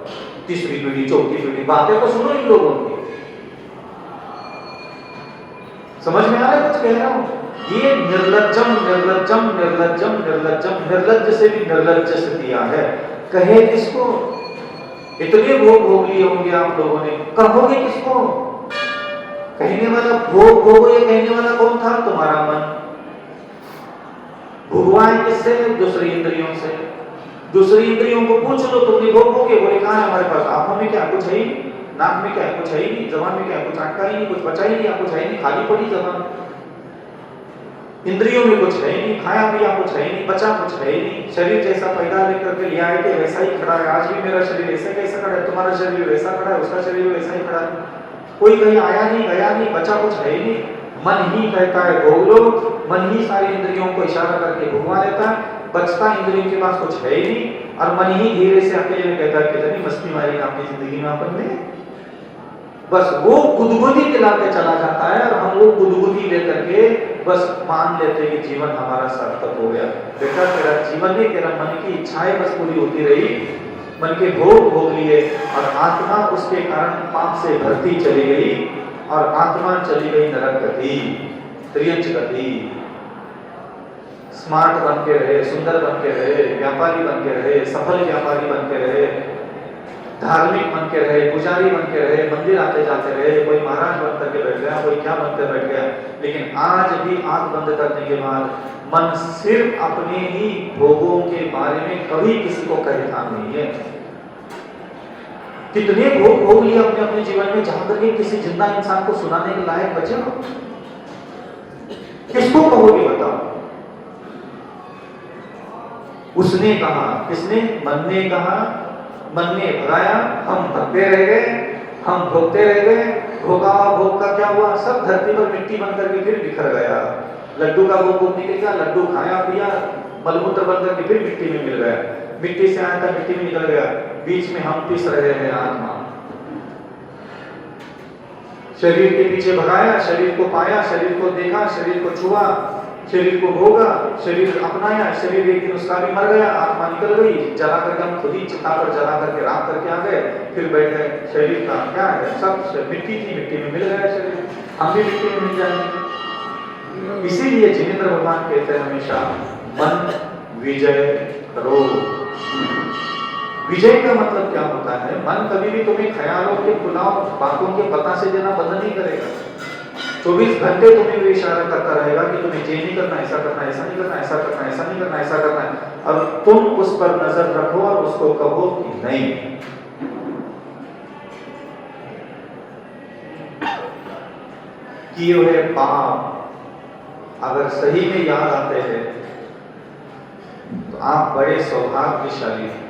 3री पीढ़ी 4थी पीढ़ी, बातें तो सुनो इन लोगों की। समझ में आ रहा है कुछ कह रहा हूं? ये निर्लज्जम निर्लज्जम निर्लज्जम निर्लज्जम, निर्लज्ज से भी निर्लज्ज से दिया है। कहे किसको? इतने भोग लिए होंगे आप लोगों ने, कहोगे किसको? कहने वाला भोग ये कहने वाला कौन था? तुम्हारा मन। भगवान किससे? दूसरी इंद्रियों से। दूसरी इंद्रियों को पूछ लो, तुमने भोगोगे? बोले कहाँ है हमारे पास? आंखों में क्या कुछ है ही, नाक में क्या कुछ है ही नहीं, जबान में क्या कुछ अटका ही नहीं, कुछ बचा ही नहीं, कुछ है ही नहीं, खाली पड़ी जबान। इंद्रियों में कुछ है ही नहीं, खाया पिया कुछ है ही नहीं, बचा कुछ है ही नहीं। शरीर जैसा पैदा लेकर के लिया है कि वैसा ही खड़ा है। आज भी मेरा शरीर ऐसे कैसा खड़ा है, तुम्हारा शरीर वैसा खड़ा है, उसका शरीर वैसा ही खड़ा है। कोई कहीं आया नहीं, गया नहीं, बचा कुछ है ही नहीं। मन ही कहता है भोग लो, मन ही सारी इंद्रियों को इशारा करके भगवा लेता है, बचता इंद्रियों के पास कुछ है ही नहीं, और मन ही धीरे से अकेले कहता है कितनी मस्ती मारी अपनी जिंदगी में अपन ने। बस वो गुदगुदी दिलाते चला जाता है, और हम वो गुदगुदी लेकर के बस मान लेते हैं कि जीवन हमारा सार्थक हो गया। बेटा तेरा जीवन नहीं, तेरा मन की इच्छाएं बस पूरी होती रही, मन के भोग भोग लिए, और आत्मा उसके कारण पाप से भरती चली गई, और आत्मा चली गई नरक गति, त्रियंच गति। स्मार्ट बन के रहे, सुंदर बन के रहे, व्यापारी बन के रहे, सफल व्यापारी बन के रहे, धार्मिक बन के रहे, पुजारी बन के रहे, मंदिर आते जाते रहे, कोई महाराज बन करके बैठ गया, कोई क्या बन कर बैठ गया, लेकिन आज भी आंख बंद करने के बाद मन सिर्फ अपने ही भोगों के बारे में कभी किसी को कहता नहीं है। कितने भोग भोग लिए अपने अपने जीवन में, जहां तक किसी जिंदा इंसान को सुनाने के लायक बचे हो? किसको कहोगे बताओ? उसने कहा, किसने? मन ने कहा, मन ने भगाया, हम भगते रह गए, हम भोगते रह गए। भोगा भोग का क्या हुआ? सब धरती पर मिट्टी बन करके फिर बिखर गया। लड्डू का भोग निकल गया, लड्डू खाया पिया, मलमूत्र बन करके फिर मिट्टी में मिल गया, मिट्टी से आया था मिट्टी में निकल गया, बीच में हम पिस रहे हैं आत्मा। शरीर के पीछे भगाया, शरीर को पाया, शरीर को देखा, शरीर को छुआ, शरीर को भोगा, शरीर अपनाया, शरीर एक दिन उसका भी मर गया, आत्मा निकल गई, जला करके हम खुद ही चिता पर जला करके राख करके आ गए, फिर बैठ गए। शरीर का क्या है? सब मिट्टी थी, मिट्टी में मिल गया शरीर, हम भी मिट्टी में मिल जाएंगे। इसीलिए जिनेंद्र भगवान कहते हैं हमेशा, मन विजय करो। विजय का मतलब क्या होता है? मन कभी भी तुम्हें ख्यालों के पुलाव, बातों के पता से देना बंद नहीं करेगा। 24 घंटे तुम्हें भी इशारा करता रहेगा कि तुम्हें ये नहीं करना, ऐसा करना, ऐसा नहीं करना, ऐसा करना, ऐसा नहीं करना, ऐसा करना है। और तुम उस पर नजर रखो और उसको कहो कि नहीं। किए हुए पाप अगर सही में याद आते हैं तो आप बड़े सौभाग्यशाली हैं।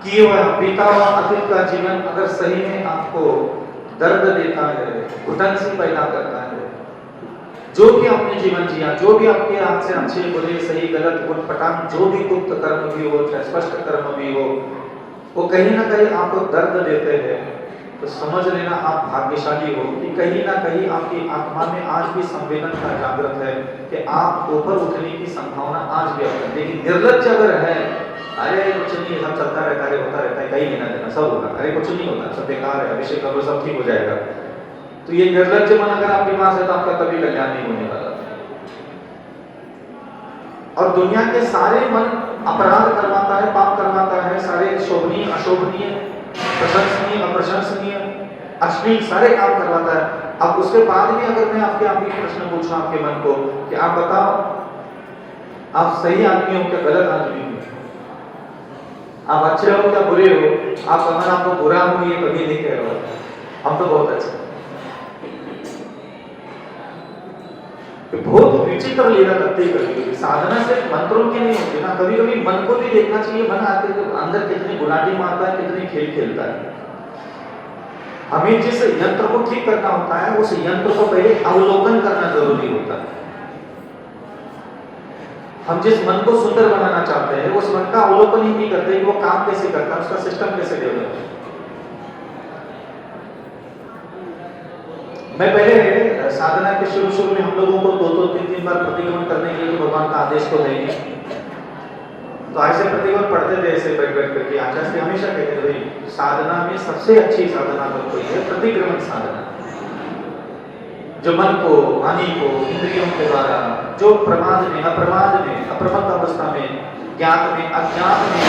किए हुए बीता हुआ अतीत का जीवन अगर सही में आपको दर्द देता है, घुटन सी पैदा करता है, जो भी आपने जीवन जिया, जो भी आपके हाथ से अच्छे बुरे सही गलत उटपटांग जो भी गुप्त कर्म भी हो चाहे स्पष्ट कर्म भी हो, वो कहीं ना कहीं आपको दर्द देते हैं, तो समझ लेना आप भाग्यशाली हो कि कहीं ना कहीं आपकी आत्मा में आज भी संवेदनता जागृत है कि आप ऊपर उठने की संभावना आज भी है। लेकिन निर्लज्ज अगर है, अरे कुछ नहीं, सब चलता रहता है, होता रहता है, कहीं लेना देना सब होगा, अरे कुछ नहीं होता, सब बेकार है, अभिषेक करो सब ठीक हो जाएगा, तो ये निर्लज्ज मन अगर आपके पास है तो आपका कभी कल्याण नहीं होने वाला। और दुनिया के सारे मन अपराध करवाता है, पाप करवाता है, सारे शोभनीय अशोभनीय, प्रशंसनीय अप्रशंसनीय, अश्लील सारे काम करवाता है। अब उसके बाद भी अगर मैं आपके आप प्रश्न पूछूं आपके मन को कि आप बताओ, आप सही आदमी हो क्या गलत आदमी हो? आप अच्छे हो क्या बुरे हो? आप अगर आपको बुरा हो ये कभी नहीं कह रहे हो, हम तो बहुत अच्छे। बहुत विचित्र लीला करते कभी साधना सिर्फ मंत्रों की नहीं होती ना, कभी कभी मन को भी देखना चाहिए। मन आते तो अंदर कितनी गुलाटी मारता है, कितनी खेल खेलता है। हमें जिस यंत्र को ठीक करना होता है उस यंत्र को पहले अवलोकन करना जरूरी होता है। हम जिस मन को सुंदर बनाना चाहते हैं उस मन का अवलोकन ही नहीं करते कि वो काम कैसे करता है, उसका सिस्टम कैसे डेवलप है। मैं पहले साधना के शुरू में हम लोगों को 2-3 बार प्रतिक्रमण करने के लिए तो भगवान का आदेश तो है नहीं, तो ऐसे प्रतिक्रमण पढ़ते थे ऐसे बैठ करके। आचार्य हमेशा कहते थे भाई साधना में सबसे अच्छी साधना तो कोई है प्रतिक्रमण साधना, जो मन को वाणी को इंद्रियों के द्वारा जो प्रमाद में अप्रमाद में अप्रमत्त अवस्था में ज्ञात में अज्ञात में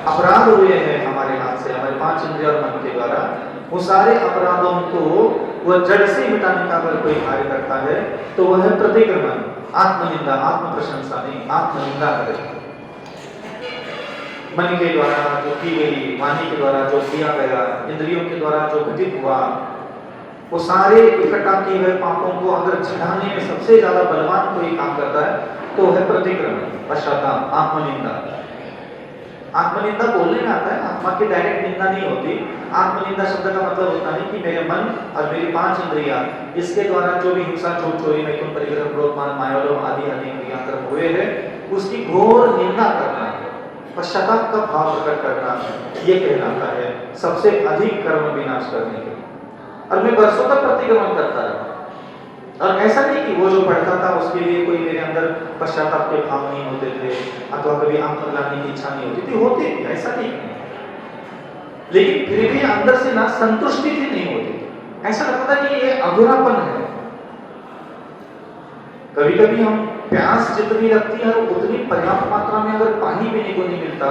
अपराध हुए हैं हमारे हाथ से, हमारे 5 इंद्रिय और मन के द्वारा, वो सारे अपराधों को वह जड़ से मिटाने का अगर कोई कार्य करता है तो वह है प्रतिक्रमण। आत्मनिंदा, आत्म प्रशंसा नहीं, आत्मनिंदा करे। मन के द्वारा जो की गई, वाणी के द्वारा जो किया गया, इंद्रियों के द्वारा जो घटित हुआ, वो सारे इकट्ठा किए हुए पापों को अगर छुड़ाने में सबसे ज्यादा बलवान कोई काम करता है तो है प्रतिक्रमण, पश्चाताप, आत्मनिंदा। आत्मनिंदा बोलने में आता है, आत्मा की डायरेक्ट निंदा नहीं होती। आत्मनिंदा शब्द का मतलब होता है कि मेरे मन और मेरी 5 इंद्रियां इसके द्वारा जो भी हिंसा, झूठ, चोरी, मैथुन, परिग्रह, क्रोध, मान, मायालोभ आदि इंद्रियां कर्म हुए हैं उसकी घोर निंदा करना, पश्चाताप का भाव प्रकट करना, ये कहलाता है सबसे अधिक कर्म विनाश करने के। और मैं वर्षों तक प्रतिक्रमण करता रहा, और ऐसा नहीं कि वो जो पढ़ता था उसके लिए कोई मेरे अंदर पश्चाताप के भाव नहीं होते थे अथवा कभी आत्मग्लानि की इच्छा नहीं होती थी, होती थी, ऐसा नहीं। लेकिन फिर भी अंदर से ना संतुष्टि भी नहीं होती थी, ऐसा लगता था कि ये अधूरापन है। कभी कभी हम प्यास जितनी लगती है उतनी पर्याप्त मात्रा में अगर पानी पीने को नहीं मिलता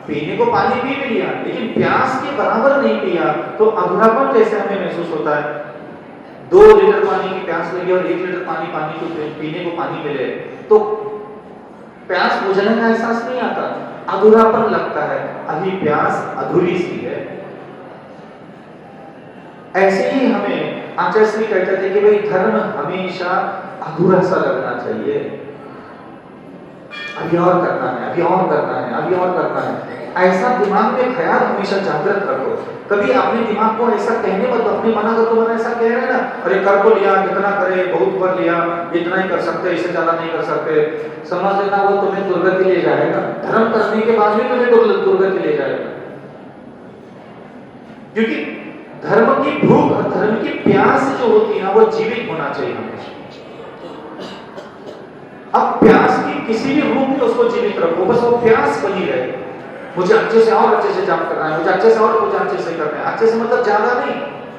पीने को पानी पी भी लिया लेकिन प्यास के बराबर नहीं पिया तो अधूरापन जैसे हमें महसूस होता है। 2 लीटर पानी की प्यास लगी और 1 लीटर पानी को पीने को पानी मिले तो प्यास बुझने का एहसास नहीं आता, अधूरापन लगता है, अभी प्यास अधूरी सी है। ऐसे ही हमें आचार्य श्री कहते थे कि भाई धर्म हमेशा अधूरा सा लगना चाहिए, अभी और करना है, अभी और करना है, अभी और करना है। ऐसा दिमाग में ख्याल हमेशा जागृत रखो। कभी अपने दिमाग को ऐसा कहने मत, अपने मना कर तो ऐसा कह रहे हैं ना, अरे कर को लिया, कितना करे, बहुत कर लिया, इतना ही कर सकते, इससे ज्यादा नहीं कर सकते, समझ लेना वो तुम्हें दुर्गति ले जाएगा। धर्म करने के बाद भी तुम्हें दुर्गति ले जाएगा, क्योंकि धर्म की भूख और धर्म की प्यास जो होती है ना वो जीवित होना चाहिए हमेशा। अब प्यास की किसी भी रूप में उसको जीवित रखो, बस वो प्यास बनी रहे। मुझे अच्छे से और अच्छे से जाप करना है, मुझे अच्छे से और पूजा अच्छे से करना है। अच्छे से मतलब ज्यादा नहीं,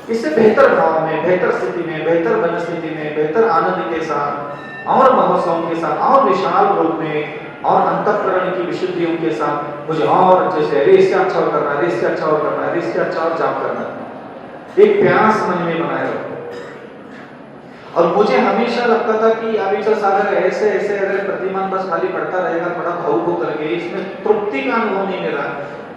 इससे बेहतर भाव में, बेहतर स्थिति में, बेहतर मनस्थिति में, बेहतर आनंद के साथ और महोत्सव के साथ और विशाल रूप में और अंतःकरण की विशुद्धियों के साथ मुझे और अच्छे से इससे अच्छा और करना है, इससे अच्छा और करना है, इससे अच्छा और जाप करना है। एक प्यास मन में बनाए रखो। और मुझे हमेशा लगता था कि अविचल सागर ऐसे ऐसे अगर प्रतिमान बस खाली पढ़ता रहेगा थोड़ा भावुक होकर के, इसमें तृप्ति का अनुभव नहीं मिला,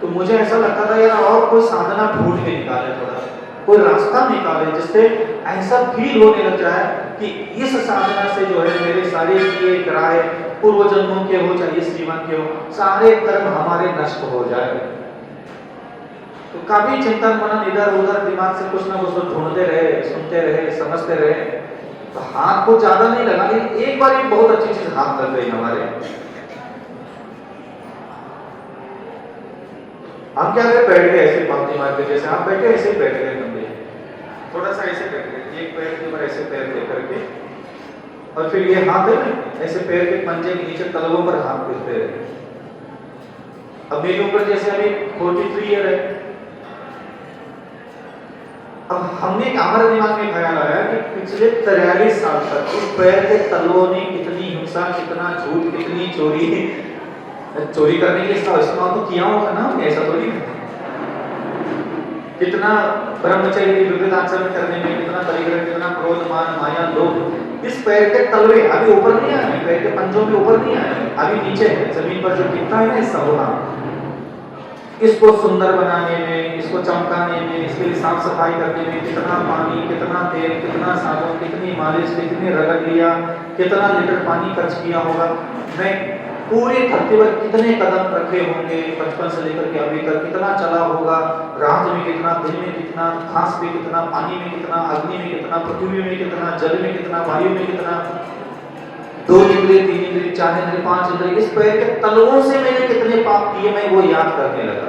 तो मुझे ऐसा लगता था यार और कोई साधना ढूंढ के निकाले, थोड़ा कोई रास्ता निकाले जिससे ऐसा फील होने लग जाए कि इस साधना से जो है मेरे सारे किए कराए पूर्व जन्मों के हो चाहे इस जीवन के हो, सारे कर्म हमारे नष्ट हो जाए। तो काफी चिंतन मनन इधर उधर दिमाग से कुछ ना कुछ ढूंढते रहे, सुनते रहे, समझते रहे, तो हाथ को ज्यादा नहीं लगा, लेकिन एक बार बहुत अच्छी चीज हाथ लग गई हमारे। हम क्या करें, बैठ गए ऐसे पंक्ति मार के, जैसे आप बैठे ऐसे बैठ गए, लंबे थोड़ा सा ऐसे बैठ गए, एक पैर के ऊपर ऐसे पैर दे करके, और फिर ये हाथ है ना ऐसे पैर के पंजे के नीचे तलवों पर हाथ गिरते रहे। अब मेरे ऊपर जैसे अभी 43 ईयर है, अब हमने हमारे दिमाग में ख्याल आया कि पिछले 43 साल तक इस पैर के तलवों ने कितनी हिंसा, कितना झूठ, कितनी चोरी करने के लिए इस्तेमाल तो किया होगा ना, ऐसा थोड़ी, कितना ब्रह्मचर्य की विविध आचरण करने में, कितना परिग्रह, कितना क्रोध, मान, माया, लोभ, इस पैर के तलवे अभी ऊपर नहीं आए, पैर के पंजों में ऊपर नहीं आए, अभी नीचे है, जमीन पर जो गिरता है ना सब वहां। इसको सुंदर बनाने में, इसको चमकाने में, इसके लिए साफ सफाई करने में कितना पानी, कितना तेल, कितना साबुन, कितनी मालिश, कितनी रगड़ लिया, कितना लीटर पानी खर्च किया होगा। मैं पूरे धरती पर कितने कदम रखे होंगे, बचपन से लेकर के अभी तक कितना चला होगा, रात में कितना, दिन में कितना, घास पे कितना, पानी में कितना, अग्नि में कितना, पृथ्वी में कितना, जल में कितना, वायु में कितना, 2 इंद्रिय, 3 इंद्रिय, 4 इंद्रिय, 5 इंद्रिय, इस पैर के तलवों से मैंने कितने पाप किए, मैं वो याद करने लगा।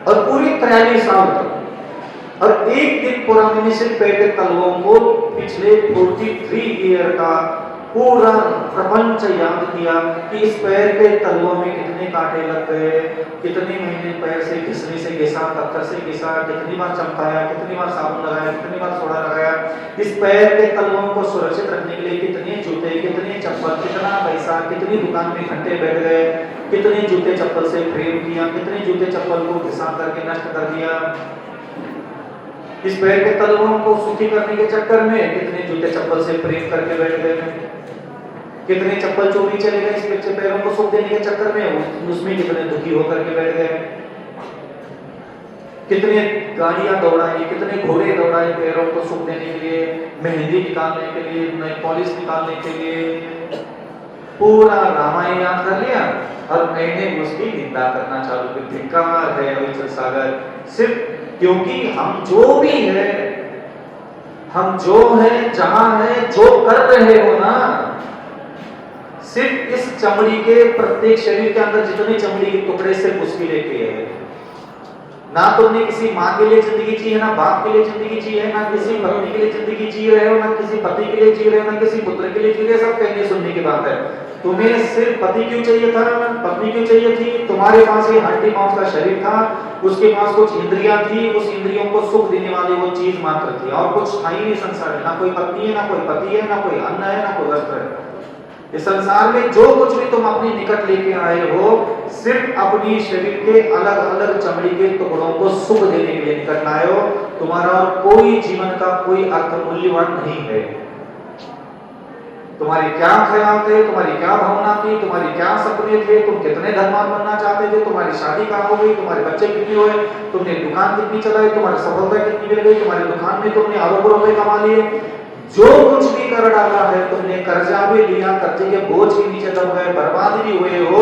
और पूरी 43 साल तक, और एक दिन पूरा मैंने सिर्फ पैर के तलवों को पिछले 43 ईयर का पूरा प्रपंच याद किया कि इस पैर के तलवों में कितने कांटे लग गए, कितने महीने पैर से घिसने से घिसा, पत्थर से घिसा, कितनी बार चमकाया, कितनी बार साबुन लगाया, कितनी बार सोडा लगाया, इस पैर के तलवों को सुरक्षित रखने के लिए कितने जूते, कितने चप्पल, कितना पैसा, कितनी दुकान में घंटे बैठ गए, कितने जूते चप्पल से प्रेम किया, कितने जूते चप्पल को घिसा करके नष्ट कर दिया, इस पैर के तलवों को सुखी करने के चक्कर में कितने जूते चप्पल से प्रेम करके बैठ गए, कितने चप्पल चोरी चले गए इस बच्चे पैरों को सुख देने के चक्कर में, उसमें कितने दुखी होकर के बैठ गए, कितने गाड़ियां दौड़ाई, कितने घोड़े दौड़ाए पैरों को सुख देने के लिए, मेहंदी निकालने के लिए, नई पॉलिश निकालने के लिए, पूरा रामायण याद कर लिया और मैंने उसकी निंदा करना चालू कर दी। धिक्कार है अविचल सागर, सिर्फ क्योंकि हम जो भी है, हम जो है, जहां है, जो कर रहे हो ना, सिर्फ इस चमड़ी के प्रत्येक शरीर के अंदर जितने चमड़ी के टुकड़े से मुश्किलें किए हैं, ना तुमने किसी माँ के लिए जिंदगी जी है, ना बाप के लिए जिंदगी जी है, ना किसी पत्नी के लिए जिंदगी जी रहे हो, ना किसी पति के लिए जी रहे हो, ना किसी पुत्र के लिए जी रहे हो, सब कहने सुनने की बात है। तुम्हें सिर्फ पति क्यों चाहिए था, पत्नी क्यों चाहिए थी, तुम्हारे पास ये हड्डी मांस का शरीर था, उसके पास कुछ इंद्रियां थी, उस इंद्रियों को सुख देने वाली वो चीज मात्र थी, और कुछ था ही नहीं संसार में, ना कोई पत्नी है, ना कोई पति है, ना कोई अन्न है, ना कोई वस्त्र है। इस संसार में जो कुछ भी तुम अपने निकट लेके आए हो, सिर्फ अपनी शरीर के अलग अलग चमड़ी के टुकड़ों को सुख देने के लिए निकट लाए हो। तुम्हारा और कोई जीवन का कोई अर्थ मूल्यवान नहीं है। तुम्हारे क्या ख्याल थे, तुम्हारी क्या भावना थी, तुम्हारी क्या सपने थे, तुम कितने धनवान बनना चाहते थे, तुम्हारी शादी कहाँ हो गई, तुम्हारे बच्चे कितने हुए, तुमने दुकान कितनी चलाई, तुम्हारी सफलता कितनी मिल गई, तुम्हारी दुकान में तुमने अरबों रुपए कमा लिए, जो कुछ भी कर डाला है तुमने, कर्जा भी लिया, कर्जे के बोझ के नीचे दब गए, बर्बाद भी हुए हो,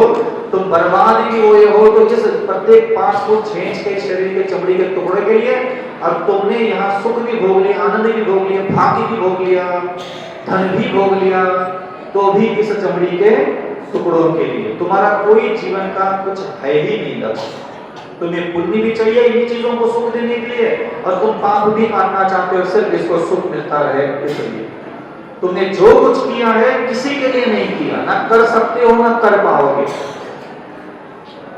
तुम बर्बाद भी हुए हो। तो जिस प्रत्येक 5 फुट 6 इंच के शरीर के चमड़ी के टुकड़े के लिए अब तुमने यहाँ सुख भी भोग लिया, आनंद भी भोग लिया, भाग्य भी भोग लिया, धन भी भोग लिया, तो भी इस चमड़ी के टुकड़ों के लिए तुम्हारा कोई जीवन का कुछ है ही नहीं लक्ष्य। तुम्हें पुण्य भी चाहिए इन चीजों को सुख देने के लिए, और तुम पाप भी काटना चाहते हो सिर्फ इसको सुख मिलता रहे इसलिए। तुमने जो कुछ किया है किसी के लिए नहीं किया, ना कर सकते हो ना कर पाओगे।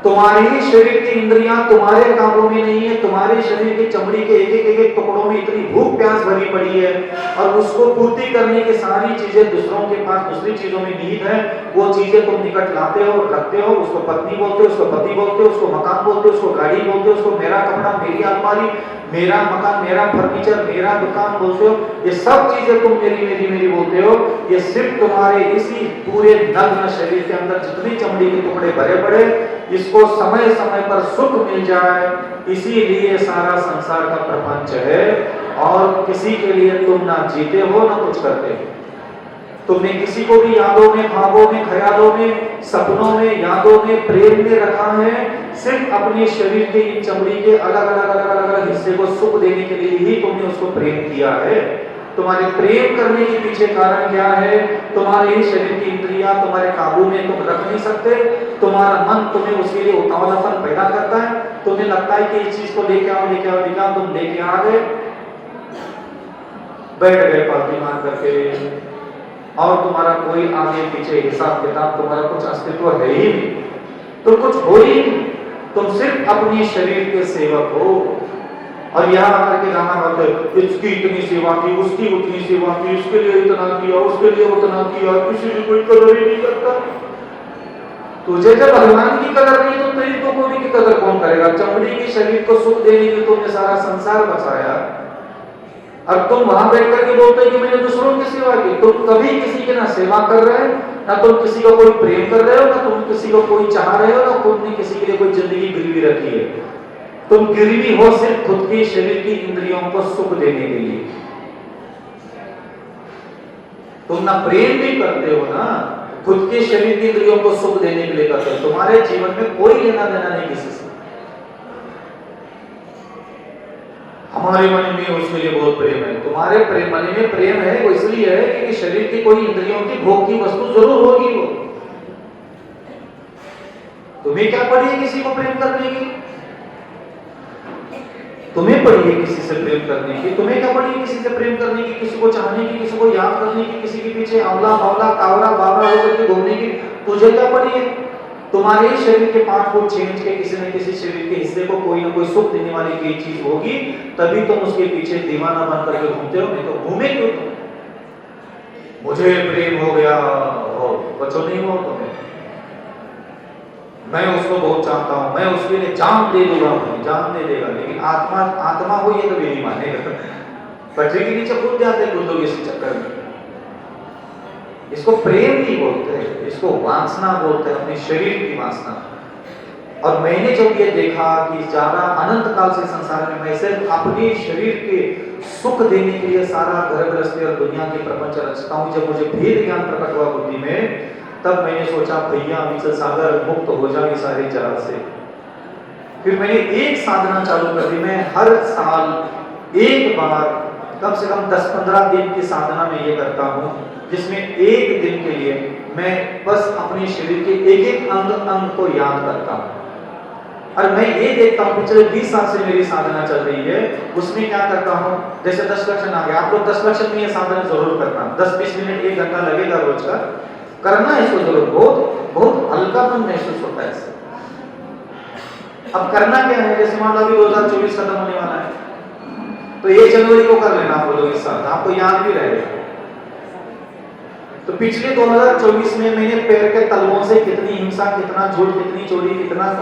तुम्हारी ही शरीर की इंद्रियां तुम्हारे काबू में नहीं है। तुम्हारे शरीर की चमड़ी के एक एक टुकड़ों में इतनी भूख प्यास भरी पड़ी है, और उसको पूर्ति करने की सारी चीजें दूसरों के पास दूसरी चीजों में निहित है। वो चीजें तुम निकट लाते हो, रखते हो, उसको पत्नी बोलते हो, उसको पति बोलते हो, उसको मकान बोलते हो, उसको गाड़ी बोलते हो, उसको मेरा कपड़ा, मेरी अलमारी, मेरा मकान, मेरा फर्नीचर, मेरा दुकान बोलते हो। ये सब चीजें तुम मेरी मेरी मेरी बोलते हो। ये सिर्फ तुम्हारे इसी पूरे नग्न शरीर के अंदर जितनी चमड़ी के टुकड़े भरे पड़े, इसको समय समय पर सुख मिल जाए, इसीलिए सारा संसार का प्रपंच है। और किसी के लिए तुम ना जीते हो ना कुछ करते हो। तुमने किसी को भी यादों में, ख्वाबों में, ख्यालों में, सपनों में, यादों में, प्रेम में रखा है, सिर्फ अपने शरीर के इन चमड़ी के अलग अलग अलग अलग अलग हिस्से को सुख देने के लिए ही तुमने उसको प्रेम किया है। तुम्हारे प्रेम करने के पीछे कारण क्या है? तुम्हारे ही शरीर की इंद्रियां तुम्हारे काबू में तुम रख नहीं सकते। तुम्हारा मन तुम्हें उसके लिए उतावलापन पैदा करता है। तुम्हें लगता है कि इस चीज को लेके आओ, लेके आओ, लेके आओ, तुम लेके आ गए, बैठ गए पालती मार करके, और तुम्हारा कोई आगे पीछे हिसाब किताब, तुम्हारा कुछ अस्तित्व है ही नहीं, तो कुछ हो ही नहीं। तुम सिर्फ अपने शरीर के सेवक हो। और यहाँ आकर के गाना गाते, इसकी इतनी सेवा की, उसकी उतनी सेवा की, इसके लिए इतना किया, उसके लिए उतना किया, किसी की कोई कदर ही नहीं करता। तुझे जब भगवान की कदर नहीं तो तेरी तो कोई की कदर कौन करेगा? चमड़ी के शरीर को सुख देने के लिए तुमने सारा संसार बचाया, और तुम वहां बैठ करके बोलते कि मैंने दूसरों की सेवा की। तुम कभी किसी की ना सेवा कर रहे, ना तुम किसी को कोई प्रेम कर रहे हो, ना तुम किसी को कोई चाह रहे हो, ना तुमने किसी के लिए कोई जिंदगी गिरवी रखी है। तुम गिरवी हो सिर्फ खुद के शरीर की इंद्रियों को सुख देने के लिए। तुम ना प्रेम भी करते हो, ना खुद के शरीर की इंद्रियों को सुख देने के लिए करते हो। तुम्हारे जीवन में कोई लेना देना नहीं किसी से। हमारे मन में उसके लिए बहुत प्रेम है। तुम्हारे प्रेम मन में प्रेम है वो इसलिए है कि शरीर की कोई इंद्रियों की भोग की वस्तु जरूर होगी। वो तुम्हें क्या पड़ी है किसी को प्रेम करने की? तुम्हें पड़ी है किसी से प्रेम करने की? तुम्हें क्या पड़ी है किसी से प्रेम करने की, किसी को चाहने की, किसी को याद करने की, किसी के पीछे आंवला बावला कावरा बावरा होकर के घूमने की? तुझे क्या पड़ी है? तुम्हारे ही शरीर के 5 फुट 6 इंच के किसी न किसी शरीर के हिस्से को कोई ना कोई सुख देने वाली कोई चीज होगी, तभी तुम उसके पीछे दीवाना बन करके घूमते हो। नहीं तो घूमे क्यों तुम? मुझे प्रेम हो गया हो, बच्चों नहीं हो तुम्हें, मैं उसको बहुत चाहता हूं, मैं उसके लिए जान दे दूंगा, जान दे देगा। लेकिन आत्मा आत्मा हो ये कभी नहीं मानेगा। पटरी के नीचे कूद जाते कुछ लोग इसी चक्कर में। इसको प्रेम नहीं बोलते, इसको वासना बोलते हैं, अपने शरीर की वासना। और मैंने जब ये देखा कि ज्यादा अनंत काल से संसार में मैं सिर्फ अपने शरीर के सुख देने के लिए सारा घर गृहस्थी और दुनिया के प्रपंच रचता हूं, जब मुझे भेद ज्ञान प्रकट हुआ बुद्धि में, तब मैंने सोचा भैया विचल सागर मुक्त हो जाए सारी जगह से। फिर मैंने एक साधना चालू कर दी। मैं हर साल एक बार कम से कम 10-15 दिन की साधना में ये करता हूँ, जिसमें एक दिन के लिए मैं बस अपने शरीर के एक एक अंग अंग को याद करता हूँ। और मैं ये देखता हूँ पिछले 20 साल से मेरी साधना चल रही है, उसमें क्या करता हूँ, जैसे 10 लक्षण आ गया, आप लोग 10 लक्षण में ये साधना जरूर करना। 10-20 मिनट 1 घंटा लगेगा रोज का, करना इसको जरूर। बहुत बहुत हल्कापन महसूस होता है इससे। अब करना क्या है, जैसे मान लो अभी 2024 खत्म होने वाला है, तो 1 जनवरी को कर लेना आप लोग इस साल, आपको याद भी रहेगा। तो पिछले 2024 में मैंने पैर के तलवों से कितनी हिंसा, कितना झूठ, कितनी चोरी, कितना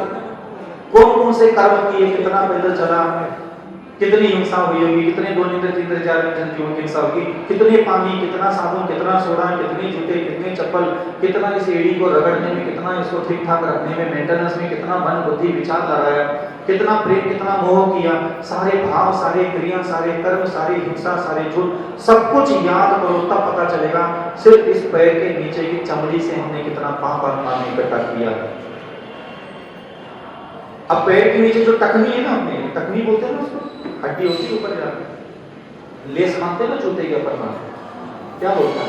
कौन कौन से कर्म किए, कितना पैदल चला, कितनी हिंसा हुई होगी, कितने 2 लीटर 3 लीटर 4 लीटर जीवन की हिंसा होगी, कितने पानी, कितना साबुन, कितना सोडा, कितने जूते, कितने चप्पल, कितना इस एड़ी को रगड़ने में, कितना इसको ठीक ठाक रखने में, मेंटेनेंस में कितना मन बुद्धि विचार लगाया, कितना प्रेम, कितना मोह किया, सारे भाव, सारे क्रिया, सारे कर्म, सारी हिंसा, सारे झूठ, सब कुछ याद करो, तब पता चलेगा सिर्फ इस पैर के नीचे की चमड़ी से हमने कितना पाप और पाप इकट्ठा किया। अब पैर के नीचे जो टकनी है ना, हमने टकनी बोलते हैं ना उसको, हड्डी होती है ऊपर जाके, लेस मानते हैं ना जूते के ऊपर मानते, क्या बोलते हैं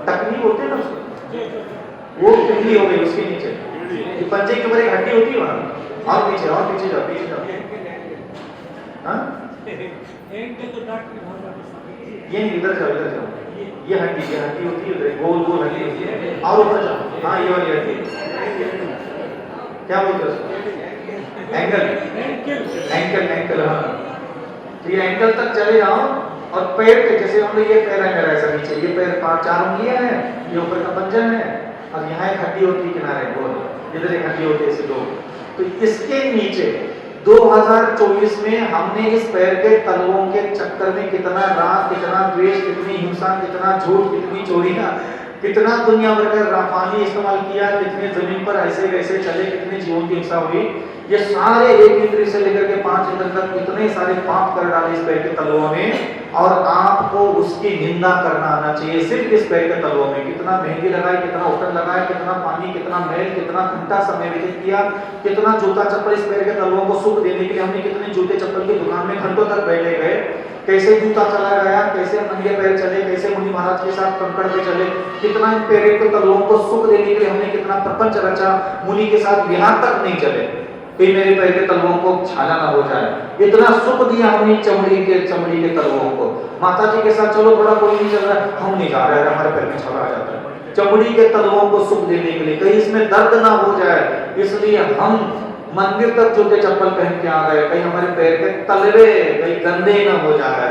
टकनी बोलते हैं ना उसको, वो पिंडली हो गई उसके नीचे, पंजे के ऊपर एक हड्डी होती है वहां, और पीछे जाओ, पीछे जाओ, हाँ ये नहीं, इधर जाओ, ये हड्डी होती है, गोल गोल हड्डी होती है, और ऊपर जाओ, हाँ ये वाली हड्डी क्या बोलते हैं उसको, एंकल, हाँ। तो ये एंकल तक चले जाओ और पैर के, जैसे हम लोग ये पैर है मेरा ऐसा नीचे, ये पैर 4 उंगलियां हैं, ये ऊपर का पंजन है, और यहाँ एक हड्डी होती है किनारे गोल, इधर एक हड्डी होती है ऐसे 2, तो इसके नीचे 2024 में हमने इस पैर के तलवों के चक्कर में कितना राग, कितना द्वेष, कितनी हिंसा, कितना झूठ, कितनी चोरियां, कितना दुनिया भर का पानी इस्तेमाल किया, कितने जमीन पर ऐसे वैसे चले, कितने जीवों की हिंसा हुई, ये सारे 1 इंद्रिय से लेकर के 5 इंद्रिय तक कितने सारे पाप कर डाले इस पैर के तलवों में, और आपको उसकी निंदा करना आना चाहिए सिर्फ इस पैर के तलवों में। कितना मेहंदी लगाई, कितना उठन लगाया, कितना पानी, कितना मैल, कितना घंटा समय व्यतीत किया, कितना जूता चप्पल इस पैर के तलवों को सुख देने के लिए हमने कितने जूते चप्पल की दुकान में घंटों तक बैठे गए, कैसे जूता चला गया, कैसे नंगे पैर चले, कैसे मुनि महाराज के साथ कंकड़ पे चले, कितना इन पैर के तलवों को सुख देने के लिए हमने कितना प्रपंच रचा, मुनि के साथ बिहार तक नहीं चले कि मेरे पैर के तलवों को छाला ना हो जाए, इतना सुख दिया हमने चमड़ी के तलवों को। माता जी के साथ चलो बड़ा कोई नहीं चल रहा, हम नहीं जा रहे, हमारे पैर में छाला आ जाता है, चमड़ी के तलवों को सुख देने के लिए, कहीं इसमें दर्द ना हो जाए, इसलिए हम मंदिर तक जूते चप्पल पहन के आ गए, कहीं हमारे पैर के तलवे कहीं गंदे ना हो जाए,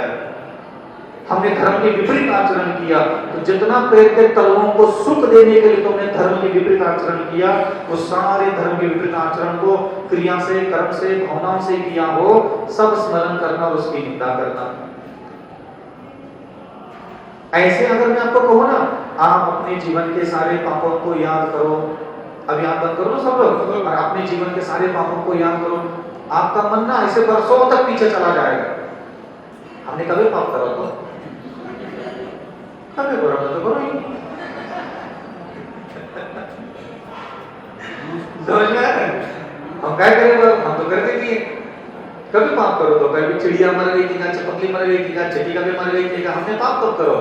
हमने धर्म के विपरीत आचरण किया। तो जितना पैर के तलवों को सुख देने के लिए तुमने धर्म के विपरीत आचरण किया, वो सारे धर्म के विपरीत आचरण को क्रिया से, कर्म से, भावनाओं से किया हो, सब स्मरण करना और उसकी निंदा करना। ऐसे अगर मैं आपको कहूं ना, आप अपने जीवन के सारे पापों को याद करो, अब याद बंद करो ना सब लोग, और अपने जीवन के सारे पापों को याद करो, आपका मन ना ऐसे बरसों तक पीछे चला जाएगा। हमने कभी पाप करा तो कभी बुरा तो करो ही, समझ में आया? हम क्या करेंगे, हम तो करते नहीं है। कभी पाप करो तो कभी चिड़िया मर गई थी, चपकली मर गई थी, चटी कभी मर गई थी, हमने पाप कब करो।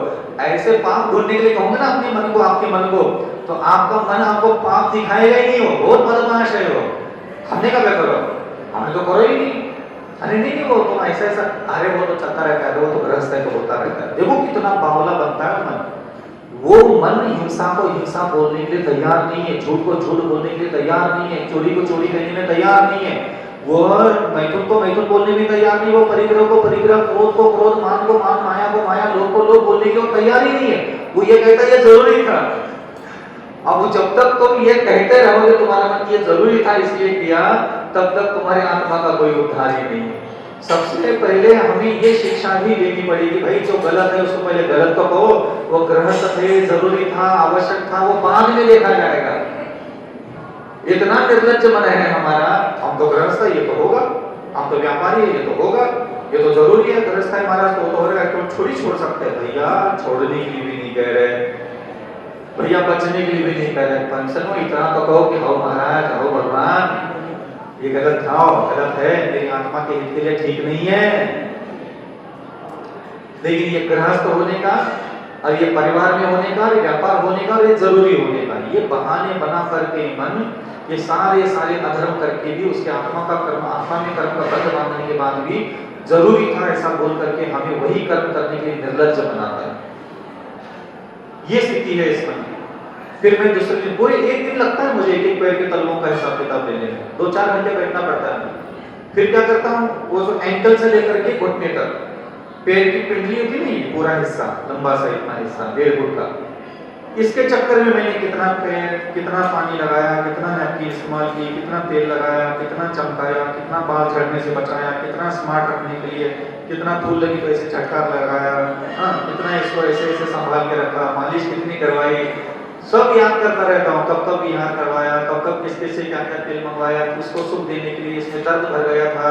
ऐसे पाप ढूंढने के लिए कहूंगा ना अपने मन को, आपके मन को, तो आपका मन आपको पाप दिखाएगा ही नहीं, हो बहुत बदमाश है वो। हमने कभी करो, हमने तो करो ही नहीं। अरे नहीं वो तो ऐसा ऐसा, अरे वो तो चलता रहता है, वो तो गृहस्थ है तो होता रहता है। देखो कितना बावला बनता है मन। वो मन हिंसा को हिंसा बोलने के लिए तैयार नहीं है, झूठ को झूठ बोलने के लिए तैयार नहीं है, चोरी को चोरी करने में तैयार नहीं है, वो मैथुन को मैथुन बोलने में तैयार नहीं, वो परिग्रह को परिग्रह, क्रोध को क्रोध, मान को मान, माया को माया, लोभ को लोभ बोलने की वो तैयार ही नहीं है। वो ये कहता है ये जरूरी था। अब जब तक तुम ये कहते रहोगे तुम्हारा मन ये जरूरी था इसलिए किया, तब तक तुम्हारे आत्मा का कोई उद्धार ही नहीं है। सबसे पहले हमें ये शिक्षा भी देनी पड़ेगी, भाई जो गलत है उसको पहले गलत तो कहो, वो गृहस्थ थे, जरूरी था, आवश्यक था, वो बाद में देखा जाएगा। इतना निर्लज्ज मन है हमारा, हम तो गृहस्थ है ये तो होगा, हम तो व्यापारी है ये तो होगा, ये तो जरूरी है, गृहस्थ है महाराज तो होगा, तो छोड़ सकते हैं। भैया छोड़ने के लिए भी नहीं कह रहे, भैया बचने के लिए भी नहीं कह रहे, पंचनो इतना तो कहो कि हो महाराज, हो भगवान, ये गलत था, गलत है, मेरी आत्मा के हित के लिए ठीक नहीं है। लेकिन ये गृहस्थ होने का और ये परिवार में होने का, ये व्यापार होने का, ये जरूरी होने का, ये बहाने बना करके मन ये सारे अधर्म करके भी उसके आत्मा का कर्म, आत्मा में कर्म का बंध बांधने के बाद भी जरूरी था ऐसा बोल करके हमें वही कर्म करने के लिए निर्लज्ज बनाता है। ये स्थिति है इस मन की। फिर मैं दूसरे दिन पूरे एक दिन लगता है मुझे एक पैर के तलवों का हिसाब किताब लेने में, 2-4 घंटे बैठना पड़ता है। फिर क्या करता हूँ, वो एंकल से लेकर के घुटने तक पैर की पिंडली होती नहीं, पूरा हिस्सा लंबा सा इतना हिस्सा 1.5 फुट का, इसके चक्कर में मैंने कितना पैर, कितना पानी लगाया, कितना नैपकिन इस्तेमाल की, कितना तेल लगाया, कितना चमकाया, कितना बाल झड़ने से बचाया, कितना स्मार्ट रखने के लिए कितना फूल लगी तो ऐसे झटका लगाया, हाँ कितना इसको ऐसे ऐसे संभाल के रखा, मालिश कितनी करवाई, सब याद करता रहता हूँ। कब कब यहाँ करवाया, कब कब किसके से क्या क्या तेल मंगवाया, उसको सुख देने के लिए इसमें दर्द भर गया था,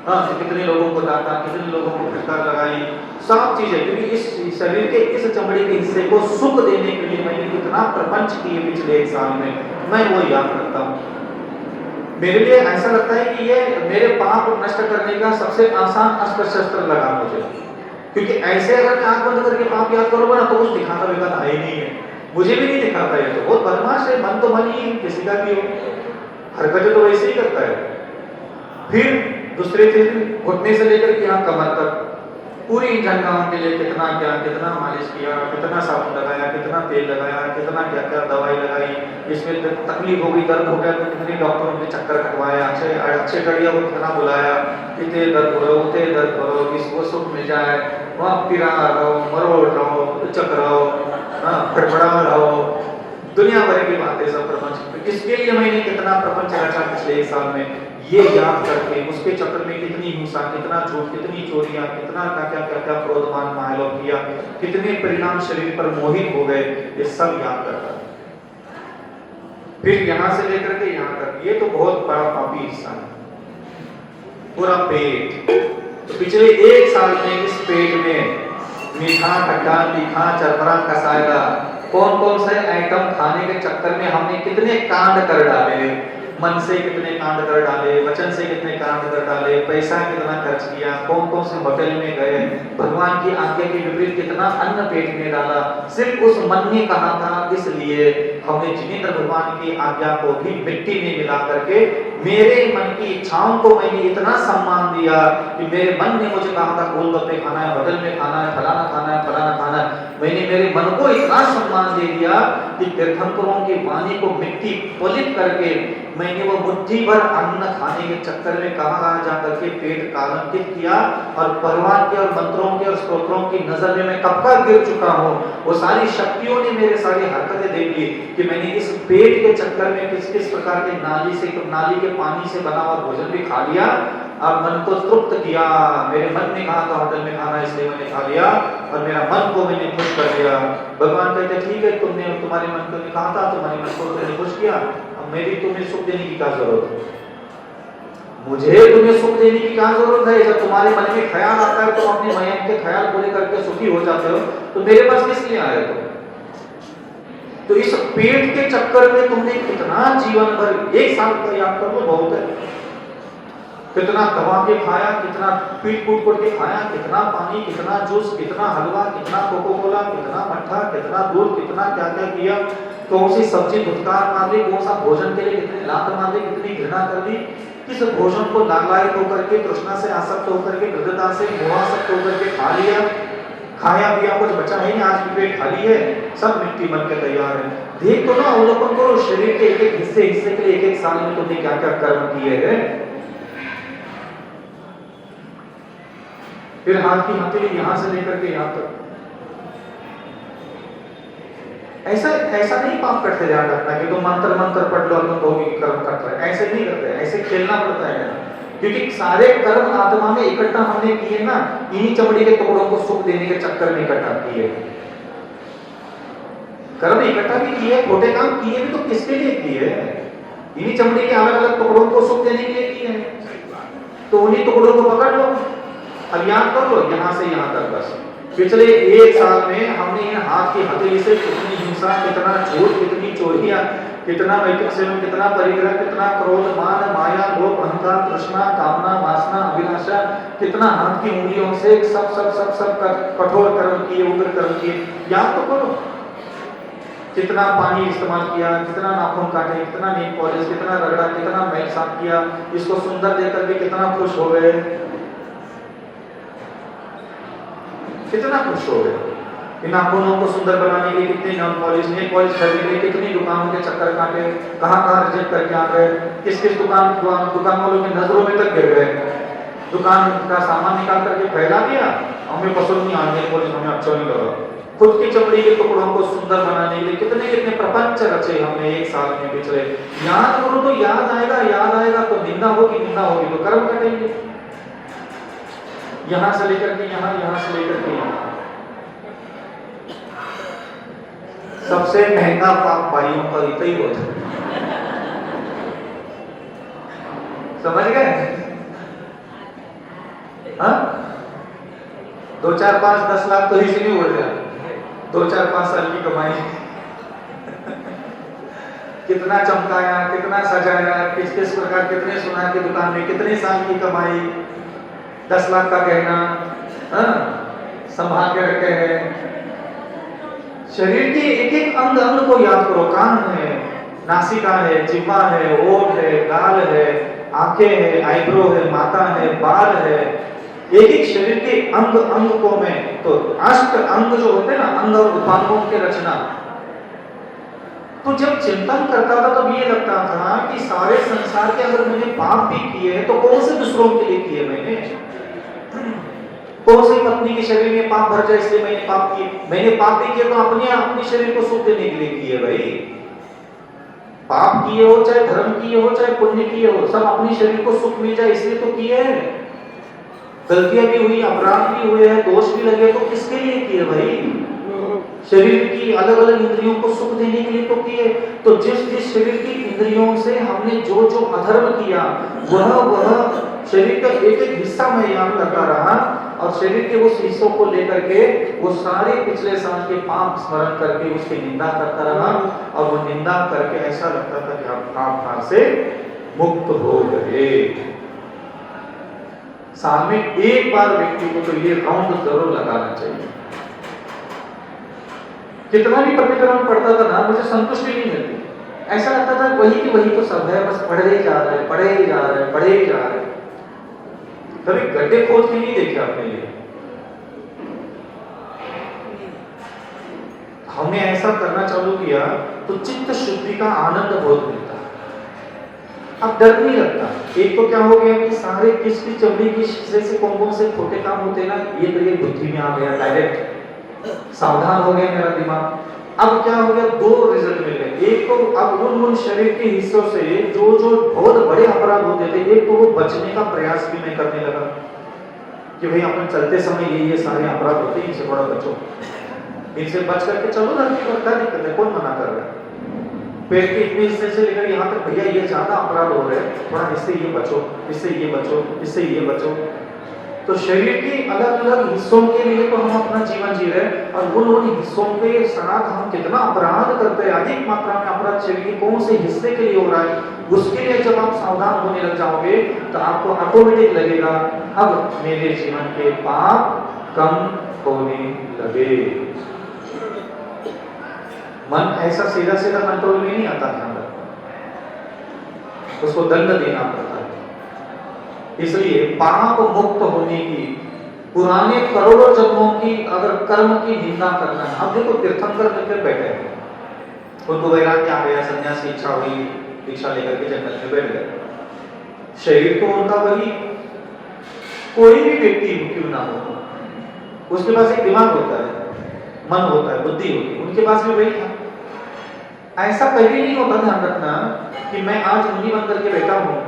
हाँ तो कितने लोगों को डांटा, कितने लोगों को फिटकार लगाई, सब चीजें, क्योंकि इस शरीर के इस चमड़ी के हिस्से को सुख देने के लिए मैंने कितना प्रपंच किए पिछले 1 साल में, मैं वो याद करता हूँ। मेरे लिए ऐसा लगता है कि ये मेरे पाप नष्ट करने का सबसे आसान अस्त्र शस्त्र लगा मुझे, क्योंकि ऐसे अगर मैं आंख बंद करके पाप याद करूंगा ना तो कुछ दिखाता विखाता है ही नहीं है, मुझे भी नहीं दिखाता है, तो बहुत बदमाश है, मन तो मन ही है, किसी का भी हो, हरकतें तो वैसे ही करता है। फिर दूसरे चीज घुटने से लेकर के यहाँ कमर तक पूरी जगहों के लिए कितना क्या, कितना मालिश किया, कितना साबुन लगाया, कितना तेल लगाया, कितना क्या क्या दवाई लगाई, इसमें तकलीफ हो गई, दर्द हो गया तो कितने डॉक्टरों के चक्कर कटवाया, अच्छे कड़िया को कितना बुलाया, इतने दर्द करो उतने दर्द करो, किसको सुख मिल जाए, वहाँ पिरा रहो, मरोड़ रहो, चक्राओ, फटफड़ा रहो, दुनिया भर की बातें सब प्रपंच। इसके लिए मैंने कितना प्रपंच रचा पिछले 1 साल में, ये याद करके उसके चक्र में कितनी हिंसा, कितना झूठ, कितनी चोरियां, कितना क्या क्रोधमान माहौल किया, कितने परिणाम शरीर पर मोहित हो गए, ये सब याद करता। फिर यहां से लेकर के यहां तक, ये तो बहुत बड़ा पापी हिस्सा है, पूरा पेट। तो पिछले 1 साल में इस पेट में मीठा, खट्टा, तीखा, चरपरा, कसायदा, कौन कौन से आइटम खाने के चक्कर में हमने कितने कांड कर डाले, मन से कितने कांड कर डाले, वचन से कितने कांड कर डाले, पैसा कितना खर्च किया, कौन कौन से होटल में गए, भगवान की आज्ञा के विपरीत कितना अन्न पेट में डाला, सिर्फ उस मन ने कहा था, इसलिए हमने जिनेंद्र भगवान की आज्ञा को भी मिट्टी में मिला करके मेरे मन की इच्छाओं को मैंने इतना सम्मान दिया कि मेरे मन ने मुझे कहा था गोलगप्पे खाना है, होटल में खाना है, फलाना खाना है, फलाना खाना है, मैंने मेरे मन को इतना सम्मान दे दिया कि तीर्थंकरों की वाणी को मिट्टी पलित करके मैंने वो मुट्ठी भर अन्न खाने के चक्कर में कहाँ जाकर के पेट कालंकित किया, और भगवान के और मंत्रों के और स्तोत्रों की नजर में मैं कब का गिर चुका हूँ। वो सारी शक्तियों ने मेरे सारी हरकतें देख ली कि मैंने इस पेट के चक्कर में किस किस प्रकार के नाली के पानी से बना हुआ भोजन भी खा लिया और मन को तृप्त किया। मेरे मन ने कहा था होटल में खाना, इसलिए मैंने खा लिया और मेरा मन को मैंने खुश कर दिया। भगवान कहते ठीक है, तुमने तुम्हारे मन को कहा था, तुम्हारे मन को तुमने खुश किया, अब मेरी तुम्हें सुख देने की क्या जरूरत है, मुझे तुम्हें सुख देने की क्या जरूरत है। जब तुम्हारे मन में ख्याल आता है तो अपने मन के ख्याल पूरे करके सुखी हो जाते हो, तो मेरे पास किस लिए आए तुम। तो इस पेट के चक्कर में तुमने कितना जीवन भर, 1 साल का याद कर लो, बहुत है, कितना दबा के खाया, कितना पीट कूट के खाया, कितना पानी, कितना जूस, कितना हलवा, कितना कोको कोला, कितना मट्ठा, कितना दूध, कितना क्या क्या किया, कौन सी सब्जी धुतकार मार दी, कौन सा भोजन के लिए कितनी लात मार दी, कितनी घृणा कर दी, किस भोजन को लालायित होकर के, तृष्णा से आसक्त होकर के, वृद्धता से मोहासक्त होकर के खा लिया, खाया पिया कुछ बचा है नहीं, आज की पेट खाली है, सब मिट्टी बन के तैयार है। देख तो ना अवलोकन करो शरीर के एक एक हिस्से के लिए 1 साल में तुमने क्या क्या कर्म किए हैं। फिर हाथ की हथेली यहां से लेकर के यहां तक, ऐसा नहीं पाप करते ध्यान रखना कि तुम मंत्र पढ़ लो तो भोगी कर्म करता है, ऐसे नहीं करते, ऐसे खेलना पड़ता है, क्योंकि सारे कर्म आत्मा में इकट्ठा हमने किए ना, इन्हीं चमड़ी के टुकड़ों को सुख देने के चक्कर में इकट्ठा किए। कर्म इकट्ठा भी किए, छोटे काम किए भी तो किसके लिए किए, इन्हीं चमड़ी के अलग अलग टुकड़ों को सुख देने के लिए किए, तो उन्हीं टुकड़ों को पकड़ लो, अब याद कर लो यहां से यहां तक बस। पिछले 1 साल में हमने इन हाथ की हथेली से कितनी हिंसा, कितना झूठ, कितनी चोरियां, कितना वैदिक सेवन, कितना परिग्रह, कितना क्रोध, मान, माया, लोभ, अहंकार, तृष्णा, कामना, वासना, अभिलाषा, कितना हाथ की उंगलियों से सब सब सब सब कठोर कर्म किए, उग्र कर्म किए, याद तो करो। कितना पानी इस्तेमाल किया, कितना नाखून काटे, कितना नेल पॉलिश, कितना रगड़ा, कितना मैल साफ किया, इसको सुंदर देखकर भी कितना खुश हो गए, कितना खुश हो गए। इन नाखूनों को सुंदर बनाने के लिए कितने नेल पॉलिश खरीदने के लिए कितनी दुकानों के चक्कर काटे, कहां रिजेक्ट करके आ गए, किस किस दुकान वालों की नजरों में तक गिर गए, दुकान का सामान निकाल करके फैला दिया हमें पसंद नहीं आने को, हमें अच्छा नहीं लगा। खुद की चमड़ी के टुकड़ों को सुंदर बनाने के लिए कितने कितने प्रपंच रचे हमने एक साल में पिछले। याद करो तो याद आएगा तो निंदा होगी तो कर्म कटेंगे। यहां से लेकर के यहां से लेकर के यहां। सबसे महंगा पाप भाइयों का इतना ही होता है, समझ गए? हाँ, 2, 4, 5, 10 लाख तो इसी में उड़ गया। 2, 4, 5 साल की कमाई कितना चमकाया, कितना सजाया, किस किस प्रकार, कितने सोना की दुकान में कितने साल की कमाई, 10 लाख का गहना, हाँ, संभाल के रखे हैं। शरीर के एक एक अंग को याद करो। कान है, नासिका है, जिह्वा है, ओठ है, गाल है, आंखें है, आईब्रो है, माथा है, बाल है। एक एक शरीर के अंग को मैं तो अष्ट अंग जो होते हैं ना, अंग और उपांगों की रचना। तो जब चिंतन करता था तब ये लगता था कि सारे संसार के अगर मैंने पाप भी किए हैं तो कौन से दूसरों के लिए किए मैंने? कौन सी पत्नी के शरीर में पाप भर जाए इसलिए मैंने पाप किए? मैंने पाप भी किए तो अपने शरीर को सुख देने के लिए किए भाई। पाप किए हो, चाहे धर्म किए हो, चाहे पुण्य किए हो, सब अपने शरीर को सुख मिल जाए इसलिए तो किए हैं। गलतियां भी हुई, अपराध भी हुए हैं, दोष भी लगे, तो किसके लिए किए भाई? शरीर की अलग अलग इंद्रियों को सुख देने के लिए तो किए। तो जिस शरीर की इंद्रियों से हमने जो जो अधर्म किया वह शरीर का एक एक हिस्सा मैं याद करता रहा और शरीर के उस हिस्सों को लेकर के वो सारे पिछले साल के पाप स्मरण करके उसकी निंदा करता रहा और वो निंदा करके ऐसा लगता था कि आप पाप भार से मुक्त हो गए। साल में एक बार व्यक्ति को तो ये राउंड जरूर लगाना चाहिए। कितना भी प्रतिक्रमण पढ़ता था ना, मुझे संतुष्टि नहीं मिलती। ऐसा लगता था वही की वही तो सब है, बस पढ़े ही जा रहे। कभी गड्ढे खोद के नहीं देखे आपने लिए? हमने ऐसा करना चालू किया तो चित्त शुद्धि का आनंद बहुत मिलता है। अब डर नहीं लगता। एक तो क्या हो गया कि सारे किसकी चमड़ी की शीशे से कौन से छोटे काम होते ना, ये तो ये बुद्धि में आ गया, डायरेक्ट सावधान हो गया मेरा दिमाग। अब क्या हो गया, 2 रिजल्ट मिल गए। एक तो अब उन शरीर के हिस्सों से जो बहुत बड़े अपराध होते थे, एक तो वो बचने का प्रयास भी मैं करने लगा कि भाई अपन चलते समय ये सारे अपराध होते हैं, इनसे थोड़ा बचो, इनसे बच करके चलो धरती पर, क्या दिक्कत है, कौन मना कर रहा है? पेट के इतने हिस्से से लेकर यहाँ तक भैया ये ज्यादा अपराध हो रहे हैं, थोड़ा इससे ये बचो, इससे ये बचो, इससे ये बचो। तो शरीर के अलग अलग हिस्सों के लिए तो हम अपना जीवन जी रहे हैं और उन हिस्सों के साथ हम कितना अपराध करते हैं। अधिक मात्रा में अपराध शरीर के कौन से हिस्से के लिए हो रहा है, उसके लिए जब आप सावधान होने लग जाओगे तो आपको ऑटोमेटिक लगेगा अब मेरे जीवन के पाप कम होने लगे। मन ऐसा सीधा कंट्रोल में नहीं आता, ध्यान रखना, उसको दंड देना पड़ता है। इसलिए पाप मुक्त होने की, पुराने करोड़ों जन्मों की अगर कर्म की निंदा करना है। अब देखो तीर्थंकर लेकर बैठे हैं, उनको वैराग्य आ गया, संन्यास की इच्छा हुई, दीक्षा लेकर के जंगल में बैठ गए। शरीर तो उनका वही, कोई भी व्यक्ति क्यों ना हो, उसके पास एक दिमाग होता है, मन होता है, बुद्धि होती है, उनके पास भी वही था। ऐसा कभी नहीं होता, ध्यान रखना, कि मैं आज मुनि बन करके बैठा हूं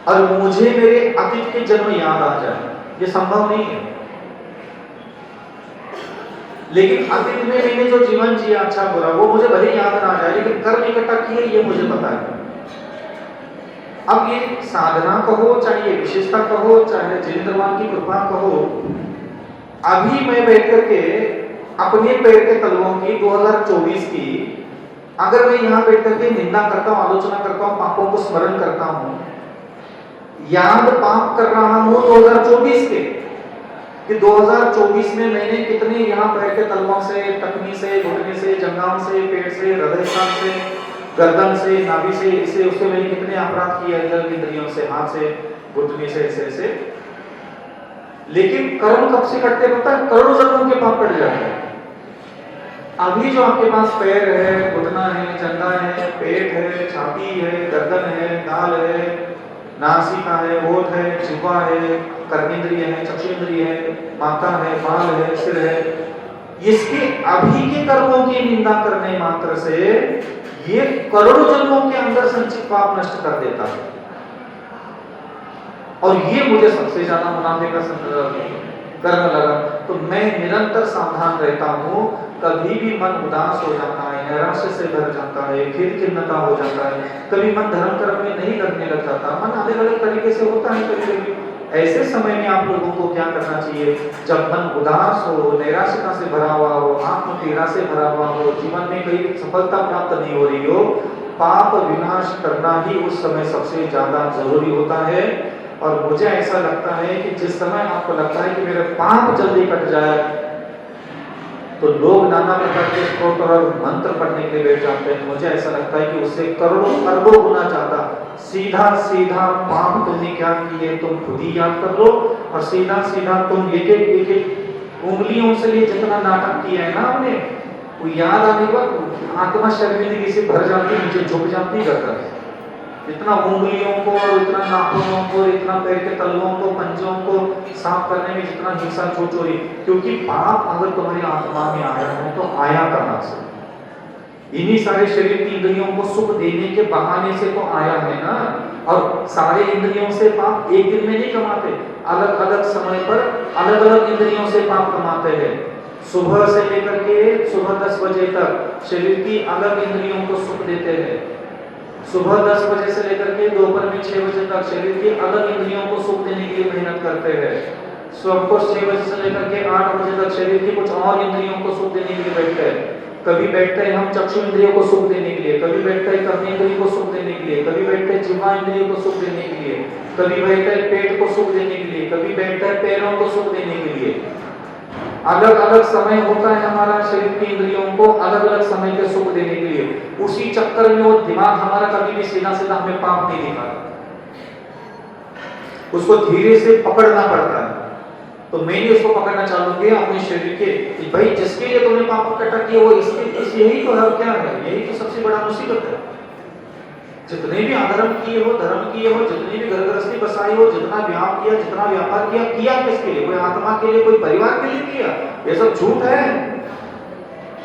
और मुझे मेरे अतीत के जन्म याद आ जाए, ये संभव नहीं है। लेकिन अतीत में मैंने जो जीवन जिया अच्छा बुरा, वो मुझे भले याद ना आ जाए, लेकिन कर्म इकट्ठा किए ये मुझे पता है। अब ये साधना कहो, चाहे ये विशेषता कहो, चाहे जिनेन्द्रवान की कृपा कहो, अभी मैं बैठ करके अपने पैर के तलवों की 2024 की अगर मैं यहाँ बैठ करके निंदा करता हूँ, आलोचना करता हूँ, पापों को स्मरण करता हूँ, याद पाप कर रहा हूँ 2024 के, कि 2024 में मैंने कितने यहाँ पैर के तलवों से, टखनी से, घुटने से, जंघाओं से, पेट से, हृदय स्थान से, गर्दन से, नाभि से, इसे उससे मैंने कितने अपराध किए, इंद्रियों से, हाथ से, घुटने से, ऐसे। लेकिन कर्म कब से कटते पता है? करोड़ों जन्मों के पाप कट जाते हैं। अभी जो आपके पास पैर है, घुटना है, जंघा है, पेट है, छाती है, गर्दन है, गाल है, नासिका है, होठ है, जिह्वा है, कर्मेंद्रिय है, चक्षुंद्रिय है, माथा है, बाल है, सिर है। इसके अभी के कर्मों की निंदा करने मात्र से ये करोड़ों जन्मों के अंदर संचित पाप नष्ट कर देता है। और ये मुझे सबसे ज्यादा मुनाफे का कर्म लगा। तो मैं निरंतर सावधान रहता हूँ। कभी भी मन उदास हो जाता है, नैराश्य से भर जाता है, फिर खिन्नता हो जाता है, कभी मन धर्म कर्म में नहीं लगने लग जाता, मन अलग अलग तरीके से होता है कभी-कभी। ऐसे समय में आप लोगों को क्या करना चाहिए? जब मन उदास हो, नैराश्यता से भरा हुआ हो, आत्म पीड़ा से भरा हुआ हो, जीवन में कहीं सफलता प्राप्त नहीं हो रही हो, पाप विनाश करना ही उस समय सबसे ज्यादा जरूरी होता है। और मुझे ऐसा लगता है कि जिस समय आपको लगता है कि मेरे पाप जल्दी कट जाए, तो लोग नाना प्रकार के स्तोत्र और मंत्र पढ़ने के लिए बैठ जाते हैं। मुझे ऐसा लगता है कि उससे करोड़ों अरबों गुना ज्यादा सीधा सीधा पाप तुमने क्या किए तुम खुद ही याद कर लो, और सीधा सीधा तुम एक एक उंगलियों से लिए जितना नाटक किया है ना हमने, वो याद आने पर आत्मा शर्मिंदगी से भर जाती, नीचे झुक जाती करता है। इतना उंगलियों को, इतना नाखूनों को, इतना पैर के तलवों को, पंजों को साफ करने में जितना हिंसा छूट हो रही, क्योंकि पाप अगर तुम्हारी आत्मा में आया है तो आया कहां से? इन्हीं सारे शरीर की इंद्रियों को सुख देने के बहाने से तो आया है ना। और सारे इंद्रियों से पाप एक दिन में नहीं कमाते, अलग अलग समय पर अलग अलग इंद्रियों से पाप कमाते हैं। सुबह से लेकर के सुबह 10 बजे तक शरीर की अलग इंद्रियों को सुख देते हैं। सुबह 10 बजे से लेकर के दोपहर में 6 बजे तक शरीर की अलग इंद्रियों को सुख देने के लिए मेहनत करते हैं। सुबह को 6 बजे से लेकर के 8 बजे तक शरीर की कुछ और इंद्रियों को सुख देने के लिए बैठते हैं। कभी बैठते हैं हम चक्षु इंद्रियों को सुख देने के लिए, कभी बैठते हैं कर्मेंद्रिय को सुख देने के लिए, कभी बैठते हैं जिह्वा इंद्रिय को सुख देने के लिए, कभी बैठते हैं पेट को सुख देने के लिए, कभी बैठते हैं पैरों को सुख देने के लिए। अलग अलग समय होता है हमारा शरीर की इंद्रियों को अलग अलग समय पे सुख देने के लिए। उसी चक्कर में वो दिमाग हमारा कभी भी सीधा सीधा हमें पाप नहीं दिखाता, उसको धीरे से पकड़ना पड़ता है। तो मैंने उसको पकड़ना चालू किया अपने शरीर के, भाई जिसके लिए तुमने पाप इकट्ठा किया वो इसके यही तो है, क्या है यही तो सबसे बड़ा मुसीबत है। जितने भी अधर्म किए हो, धर्म किए हो, जितनी भी घर गृहस्थी बसाई हो, जितना व्याप किया, जितना व्यापार किया, किया किसके लिए? कोई आत्मा के लिए, कोई परिवार के लिए किया? ये सब झूठ है।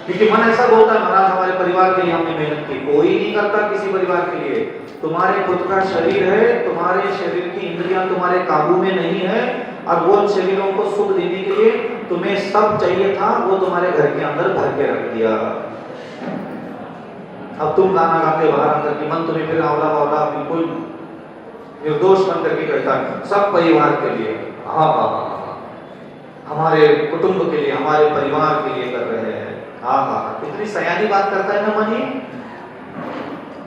क्योंकि मन ऐसा बोलता है महाराज हमारे परिवार के लिए हमने मेहनत की, कोई नहीं करता किसी परिवार के लिए। तुम्हारे खुद का शरीर है, तुम्हारे शरीर की इंद्रियां तुम्हारे काबू में नहीं है, और वो शरीरों को सुख देने के लिए तुम्हें सब चाहिए था, वो तुम्हारे घर के अंदर भर के रख दिया। अब तुम गाना गाते बाहर आकर के मन तुम्हें फिर आवला बावला बिल्कुल निर्दोष बन करके कहता है सब परिवार के लिए, हमारे कुटुंब के लिए, हमारे परिवार के लिए कर रहे हैं। कितनी सयानी बात करता है ना मनी,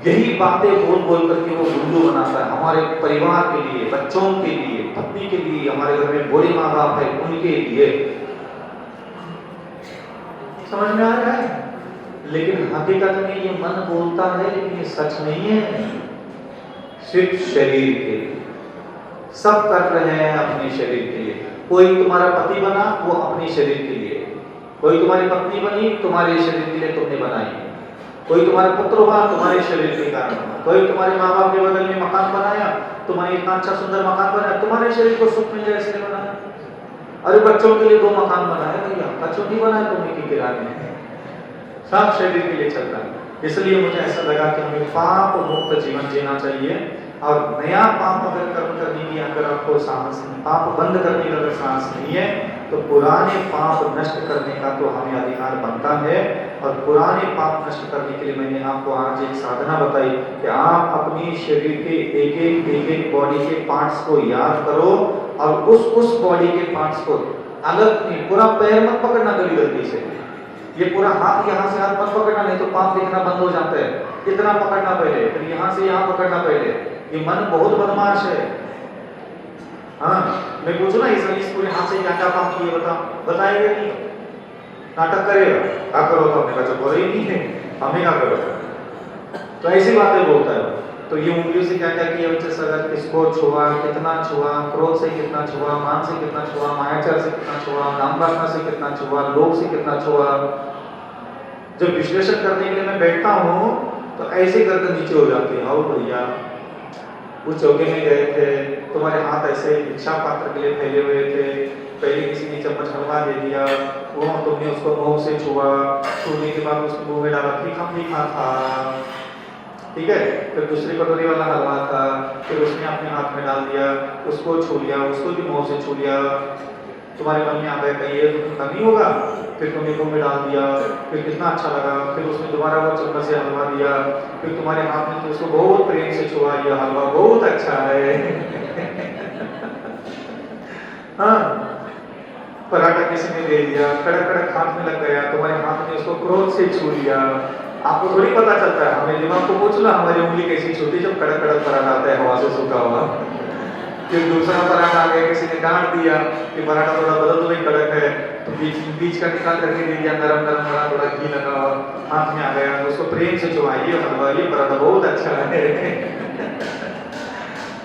यही बातें बोल बोल करके वो गुल्लू बनाता है। हमारे परिवार के लिए, बच्चों के लिए, पत्नी के लिए, हमारे घर में बूढ़े माँ बाप है उनके लिए। समझ में आ रहा है? लेकिन हकीकत में ये मन बोलता है, लेकिन ये सच नहीं है। सिर्फ शरीर के लिए सब कर रहे हैं, अपने शरीर के लिए। कोई तुम्हारा पति बना वो अपने शरीर के लिए, कोई तुम्हारी पत्नी बनी तुम्हारे शरीर के लिए तुमने बनाई, कोई तुम्हारा पुत्र हुआ तुम्हारे शरीर के कारण, कोई तुम्हारे माँ बाप के बगल में मकान बनाया, तुम्हारी इतना अच्छा सुंदर मकान बनाया, तुम्हारे शरीर को सुख मिल जाए इसलिए बनाया। अरे बच्चों के लिए 2 मकान बनाए भैया, बच्चों की बनाए तुम्हें की किराए में, सब शरीर के लिए चलता है। इसलिए मुझे ऐसा लगा कि हमें पाप मुक्त जीवन जीना चाहिए। और नया पाप अगर कर्म करने की अगर आपको साहस नहीं, पाप बंद करने का अगर साहस नहीं है, तो पुराने पाप नष्ट करने का तो हमें अधिकार बनता है। और पुराने पाप नष्ट करने के लिए मैंने आपको आज एक साधना बताई कि आप अपनी शरीर के एक एक बॉडी के पार्ट्स को याद करो, और उस बॉडी के पार्ट्स को अलग नहीं, पूरा पैर मत पकड़ना कभी गलती से, ये पूरा हाथ यहाँ से हाथ मत पकड़ना, नहीं तो पाप दिखना बंद हो जाता है। इतना पकड़ना पहले, फिर यहाँ से यहाँ पकड़ना पहले। ये मन बहुत बदमाश है। हाँ, मैं पूछू ना इस पूरे हाथ से क्या क्या पाप किए बताएगा नहीं, नाटक करेगा, क्या करो तो हमने कहा बोला ही नहीं है, हमें क्या करो, तो ऐसी बातें बोलता है। तो ये उंगलियों से क्या क्या किया, किसको छुआ, कितना छुआ, क्रोध से कितना छुआ, मान से कितना छुआ, मायाचार से कितना छुआ, काम वासना से कितना छुआ, लोभ से कितना छुआ। जब विश्लेषण करने के लिए मैं बैठता हूँ तो ऐसे गर्दन नीचे हो जाती है, आओ भैया उस चौके में गए थे, तुम्हारे हाथ ऐसे भिक्षा पात्र के लिए फैले हुए थे, पहले किसी ने चम्मच हलवा दे दिया, वो तुमने उसको मुंह से छुआ, छूने के बाद उसको मुंह में डाला, तीखा था, ठीक है। फिर दूसरी कटोरी वाला हलवा था, फिर उसने अपने हाथ में डाल दिया, उसको छू लिया, उसको भी मुंह से छू लिया। तुम्हारे मन में आ गया कहीं ये तो कमी होगा, फिर तुमने मुंह में डाल दिया, फिर कितना अच्छा लगा, फिर उसने दोबारा वो चम्मच से हलवा दिया, फिर तुम्हारे हाथ में तो उसको बहुत प्रेम से छुआ, ये हलवा बहुत अच्छा है। हाँ, पराठा किसी ने दे दिया, कड़क कड़क हाथ में लग गया, तुम्हारे हाथ में उसको क्रोध से छू लिया। आपको थोड़ी पता चलता है, हमें दिमाग को पूछ लो हमारी उंगली कैसी छूती जब कड़क कड़क पराठा आता है हवा से सूखा हुआ। फिर दूसरा पराठा आ गया, किसी ने डांट दिया कि पराठा थोड़ा बदल दो, कड़क है, तो बीच का निकाल करके दे दिया, नरम नरम बना, थोड़ा घी लगा हुआ, हाथ में आ गया, उसको प्रेम से छुआ, ये हलवा, ये पराठा बहुत अच्छा है।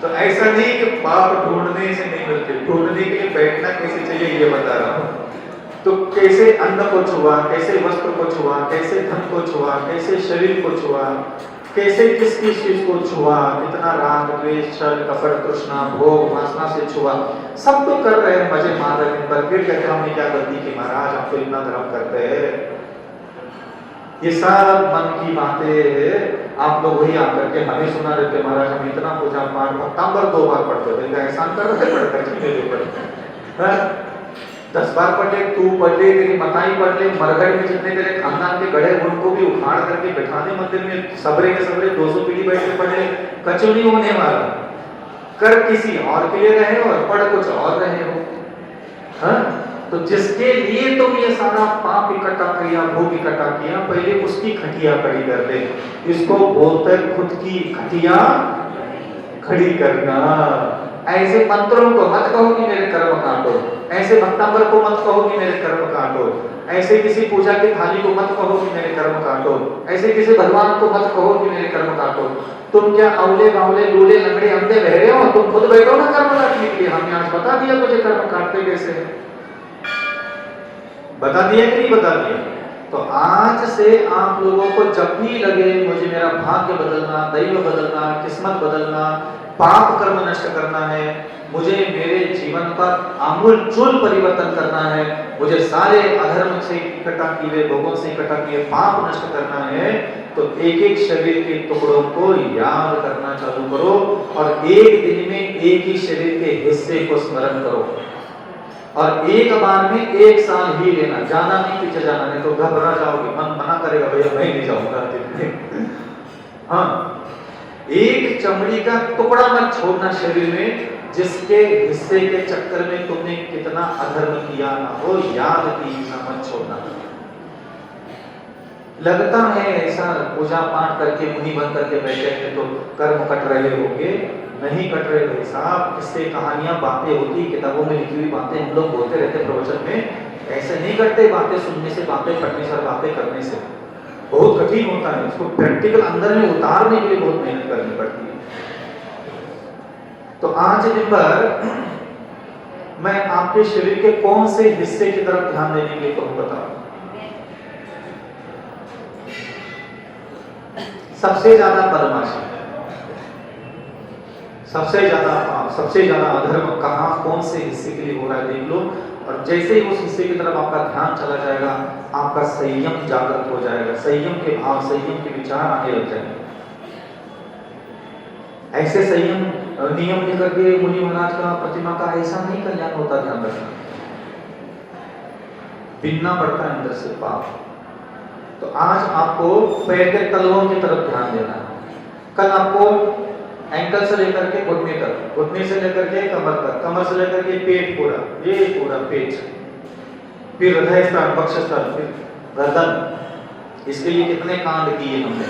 तो ऐसा नहीं कि पाप ढूंढने से नहीं मिलते, ढूंढने के लिए बैठना कैसे चाहिए ये बता रहा हूँ। तो कैसे अन्न को छुआ, कैसे वस्त्र को छुआ, कैसे धन को छुआ, कैसे शरीर को छुआ, कैसे किस किस चीज को छुआ, कितना राग द्वेष छल कपट तृष्णा भोग वासना से छुआ, सब तो कर रहे हैं, मजे मार रहे हैं, पर फिर कहते हैं हमने क्या गलती की महाराज, हम तो इतना धर्म करते हैं। ये सब मन की बातें आप लोग वही आकर के हमें सुना देते, महाराज हम इतना पूजा पाठ हफ्ता 2 बार पढ़ते थे, क्या एहसान कर रहे पढ़ते 10 बार पढ़ ले, तू पढ़ ले, तेरी मताई पढ़ ले, मरगढ़ में जितने तेरे खानदान के गड़े उनको भी उखाड़ करके बैठाने मंदिर में सबरे के सबरे 200 पीढ़ी बैठ के पढ़े, कचू नहीं होने वाला। कर किसी और के लिए रहे और पढ़ कुछ और रहे हो। हाँ? तो जिसके लिए तुम ये सारा पाप इकट्ठा किया, भोग इकट्ठा किया, पहले उसकी खटिया खड़ी कर दे। इसको बोलते खुद की खटिया खड़ी करना। ऐसे मंत्रों को मत कहो कि मेरे कर्म काटो, ऐसे भक्तांबर को मत कहो कि मेरे कर्म काटो, ऐसे किसी पूजा की थाली को मत कहो कि मेरे कर्म काटो, ऐसे किसी भगवान को मत कहो कि मेरे कर्म काटो। तुम क्या अवले बावले लूले लंगड़े अंधे बहरे हो, तुम खुद बैठो ना कर्म काटने के लिए। हमने आज बता दिया तुझे कर्म काटते कैसे, बता दिया कि नहीं बता दिया। तो आज से आप लोगों को जब भी लगे मुझे मेरा भाग्य बदलना, दैव बदलना, किस्मत बदलना, पाप कर्म नष्ट करना है, मुझे मेरे जीवन पर आमूलचूल परिवर्तन करना है, मुझे सारे अधर्म से इकट्ठा किए भोगों से इकट्ठा किए पाप नष्ट करना है, तो एक एक शरीर के टुकड़ों को याद करना चालू करो और एक दिन में एक ही शरीर के हिस्से को स्मरण करो और एक बार में 1 साल ही लेना, जाना नहीं पीछे जाना, नहीं तो घबरा जाओगे, मन मना करेगा भैया मैं नहीं जाऊंगा। हाँ, एक चमड़ी का टुकड़ा मत छोड़ना शरीर में, जिसके हिस्से के चक्कर में तुमने कितना अधर्म किया ना हो, याद की ना मत छोड़ना। लगता है ऐसा पूजा पाठ करके मुनि बन करके बैठे हैं तो कर्म कट रहे होंगे, नहीं कट रहे भाई साहब। इससे कहानियां बातें होती, किताबों में लिखी हुई बातें हम लोग बोलते रहते प्रवचन में, ऐसे नहीं करते। बातें सुनने से, बातें पढ़ने से, बातें करने से बहुत कठिन होता है, इसको प्रैक्टिकल अंदर में उतारने के लिए बहुत मेहनत करनी पड़ती है। तो आज दिन भर मैं आपके शरीर के कौन से हिस्से की तरफ ध्यान देने के लिए कहूँ, बताओ। सबसे ज्यादा बदमाशी, सबसे ज्यादा पाप, सबसे ज्यादा अधर्म कहाँ कौन से हिस्से के लिए हो रहा है देख लो। और जैसे ही उस हिस्से की तरफ आपका ध्यान चला जाएगा, आपका संयम जागृत हो जाएगा, संयम के भाव, संयम के विचार आने लग जाएंगे। ऐसे संयम नियम लेकर के मुनि महाराज का, प्रतिमा का ऐसा नहीं कल्याण होता, ध्यान रखना। बिनना पड़ता है अंदर से पाप। तो आज आपको पैर के तलवों की तरफ ध्यान देना है। कल आपको एंकल से लेकर के घुटने तक, घुटने से लेकर के कमर तक, कमर से लेकर के पेट पूरा, ये पूरा पेट, फिर हृदय स्थान, वक्ष स्थान, फिर गर्दन। इसके लिए कितने कांड किए हमने।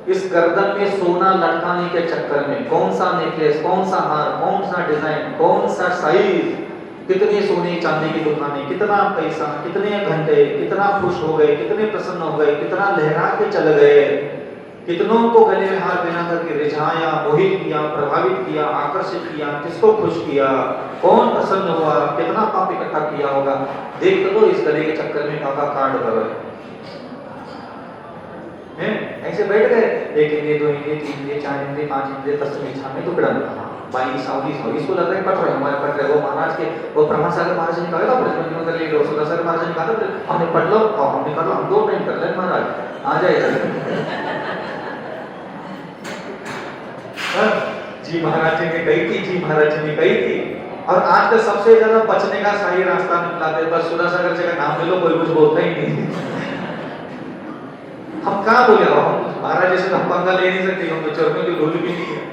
इस गर्दन में सोना लटकाने के चक्कर में कौन सा नेकलेस, कौन सा हार, कौन सा डिजाइन, कौन सा साइज, कितने सोने चांदी की दुकानें, कितना पैसा, कितने घंटे, कितना खुश हो गए, कितने प्रसन्न हो गए, कितना लहरा के चल गए, कितनों को गले में हार पहना करके रिझाया, मोहित किया, प्रभावित किया, आकर्षित किया, किसको खुश किया, कौन प्रसन्न हुआ, कितना पाप इकट्ठा किया होगा। देख तो इस गले के चक्कर में काका कांड कर रहे। हैं ऐसे बैठ गए, 1 इंद्रिय 2 इंद्रिय 3 इंद्रिय 4 इंद्रिय 5 इंद्रिय तस्वीर इच्छा में टुकड़ा बाई साउदी साउदी इसको लग रहा है पढ़ रहे हमारे पढ़ रहे वो महाराज के वो ब्रह्मा सागर महाराज ने कहा था प्रश्न कर लिए रोसुदा सर महाराज ने कहा था हमने पढ़ लो और हमने कर लो हम 2 टाइम कर ले महाराज आ जाएगा। जी महाराज जी ने कही थी, जी महाराज जी ने कही थी। और आज का सबसे ज्यादा बचने का सही रास्ता निकला था, बस सुधा सागर जी का नाम ले लो कोई कुछ बोलता ही नहीं। हम कहाँ बोले हम महाराज जैसे हम पंगा ले नहीं सकते, हम तो चरनों की धूल भी नहीं है,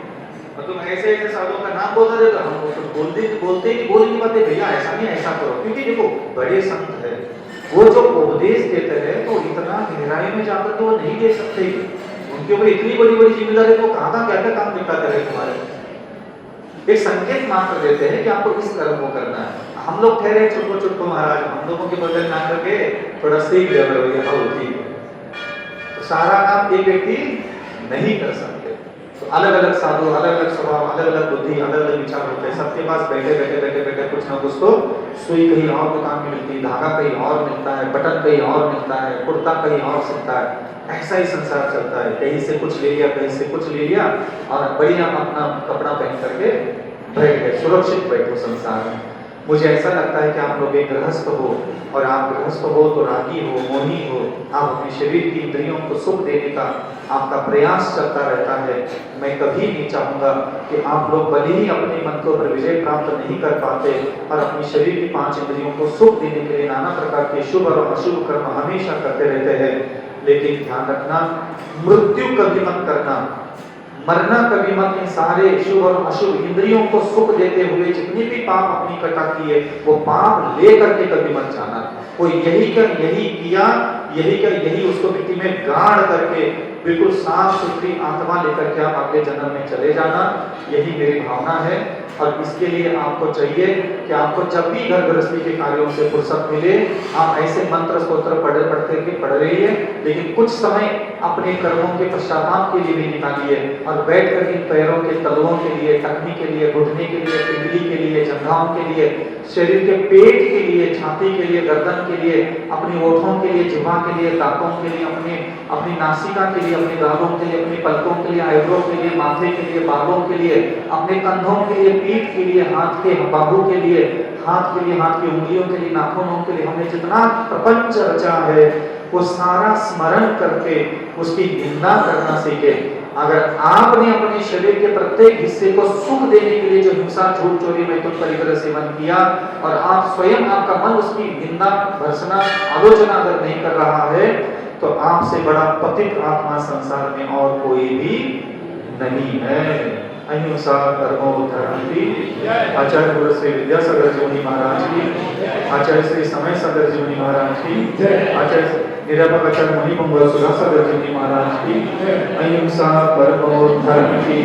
तुम ऐसे ऐसे साधुओं का नाम बोलता देते हम कुछ बोलते ही बोल नहीं पाते भैया ऐसा नहीं ऐसा करो, क्योंकि देखो बड़े संत है वो जो उपदेश देते हैं तो इतना गहराई में जाकर तो वो नहीं दे सकते, उनके ऊपर इतनी बड़ी बड़ी जिम्मेदारी वो कहाँ क्या क्या काम निपटा करे तुम्हारे, एक संकेत मात्र देते हैं कि आपको इस कर्म को करना है। हम लोग ठहरे चुटको चुटको महाराज हम लोगों के बदल ना करके थोड़ा सीख ले ठीक है, तो सारा काम एक व्यक्ति नहीं कर सकते, तो अलग अलग साधु अलग अलग स्वभाव अलग अलग बुद्धि अलग अलग विचार होते हैं, सबके पास बैठे बैठे बैठे बैठे कुछ ना कुछ तो सुई कहीं और दुकान में मिलती है, धागा कहीं और मिलता है, बटन कहीं और मिलता है, कुर्ता कहीं और सिलता है, ऐसा ही संसार चलता है, कहीं से कुछ ले लिया कहीं से कुछ ले लिया और बढ़िया अपना कपड़ा पहन करके बैठ गए, सुरक्षित बैठो संसार में। मुझे ऐसा लगता है कि आप लोग एक गृहस्थ हो और आप गृहस्थ हो तो रागी हो मोही हो, आप अपने शरीर की इंद्रियों को सुख देने का आपका प्रयास चलता रहता है। मैं कभी नहीं चाहूंगा कि आप लोग भले ही अपने मन को पर विजय प्राप्त नहीं कर पाते और अपनी शरीर की 5 इंद्रियों को सुख देने के लिए नाना प्रकार के शुभ और अशुभ कर्म हमेशा करते रहते हैं, लेकिन ध्यान रखना मृत्यु कभी मत करना, मरना कभी मत। इन सारे शुभ और अशुभ इंद्रियों को सुख देते हुए जितनी भी पाप अपनी कटा किए वो पाप ले करके कभी मत जाना, वो यही क्या यही किया यही क्या यही उसको मिट्टी में गाड़ करके बिल्कुल साफ सुथरी आत्मा लेकर के आप अगले जन्म में चले जाना, यही मेरी भावना है। और इसके लिए आपको चाहिए कि आपको जब भी घर गृहस्थी के कार्यों से फुर्सत मिले आप ऐसे मंत्र स्तोत्र पढ़ रही है, लेकिन कुछ समय अपने कर्मों के पश्चाताप के लिए भी निकालिए और बैठ कर इन पैरों के तलुओं के लिए, टखनी के लिए, घुटने के लिए, पिंडली के लिए, जंघाओं के लिए, शरीर के पेट के लिए, छाती के लिए, गर्दन के लिए, अपनी ओठों के लिए, जिह्वा के लिए, दांतों के लिए, अपनी नासिका के लिए, अपने गालों के लिए, अपनी पलकों के लिए, आईब्रो के लिए, माथे के लिए, बालों के लिए, अपने कंधों के लिए, पीठ के लिए, हाथ के बाहु के लिए, हाथ के लिए, हाथ की उंगलियों के लिए, नाखूनों के लिए, हमने जितना प्रपंच रचा है वो सारा स्मरण करके उसकी निंदा करना सीखे। अगर आपने अपने शरीर के प्रत्येक हिस्से को सुख देने के लिए जो हिंसा झूठ चोरी मैथुन परिग्रह सेवन किया और आप स्वयं आपका मन उसकी निंदा भर्त्सना आलोचना अगर नहीं कर रहा है तो आपसे बड़ा पतित आत्मा संसार में और कोई भी नहीं है। अहिंसा धर्मो धर्म की आचार्य गुरु श्री विद्यासागर जी मुनि महाराज की, आचार्य श्री समय सागर जी मुनि महाराज की, आचार्य निरापक आचार्य मणि मंगल सुधा सागर जी मुनि महाराज की, अहिंसा धर्मो धर्म की।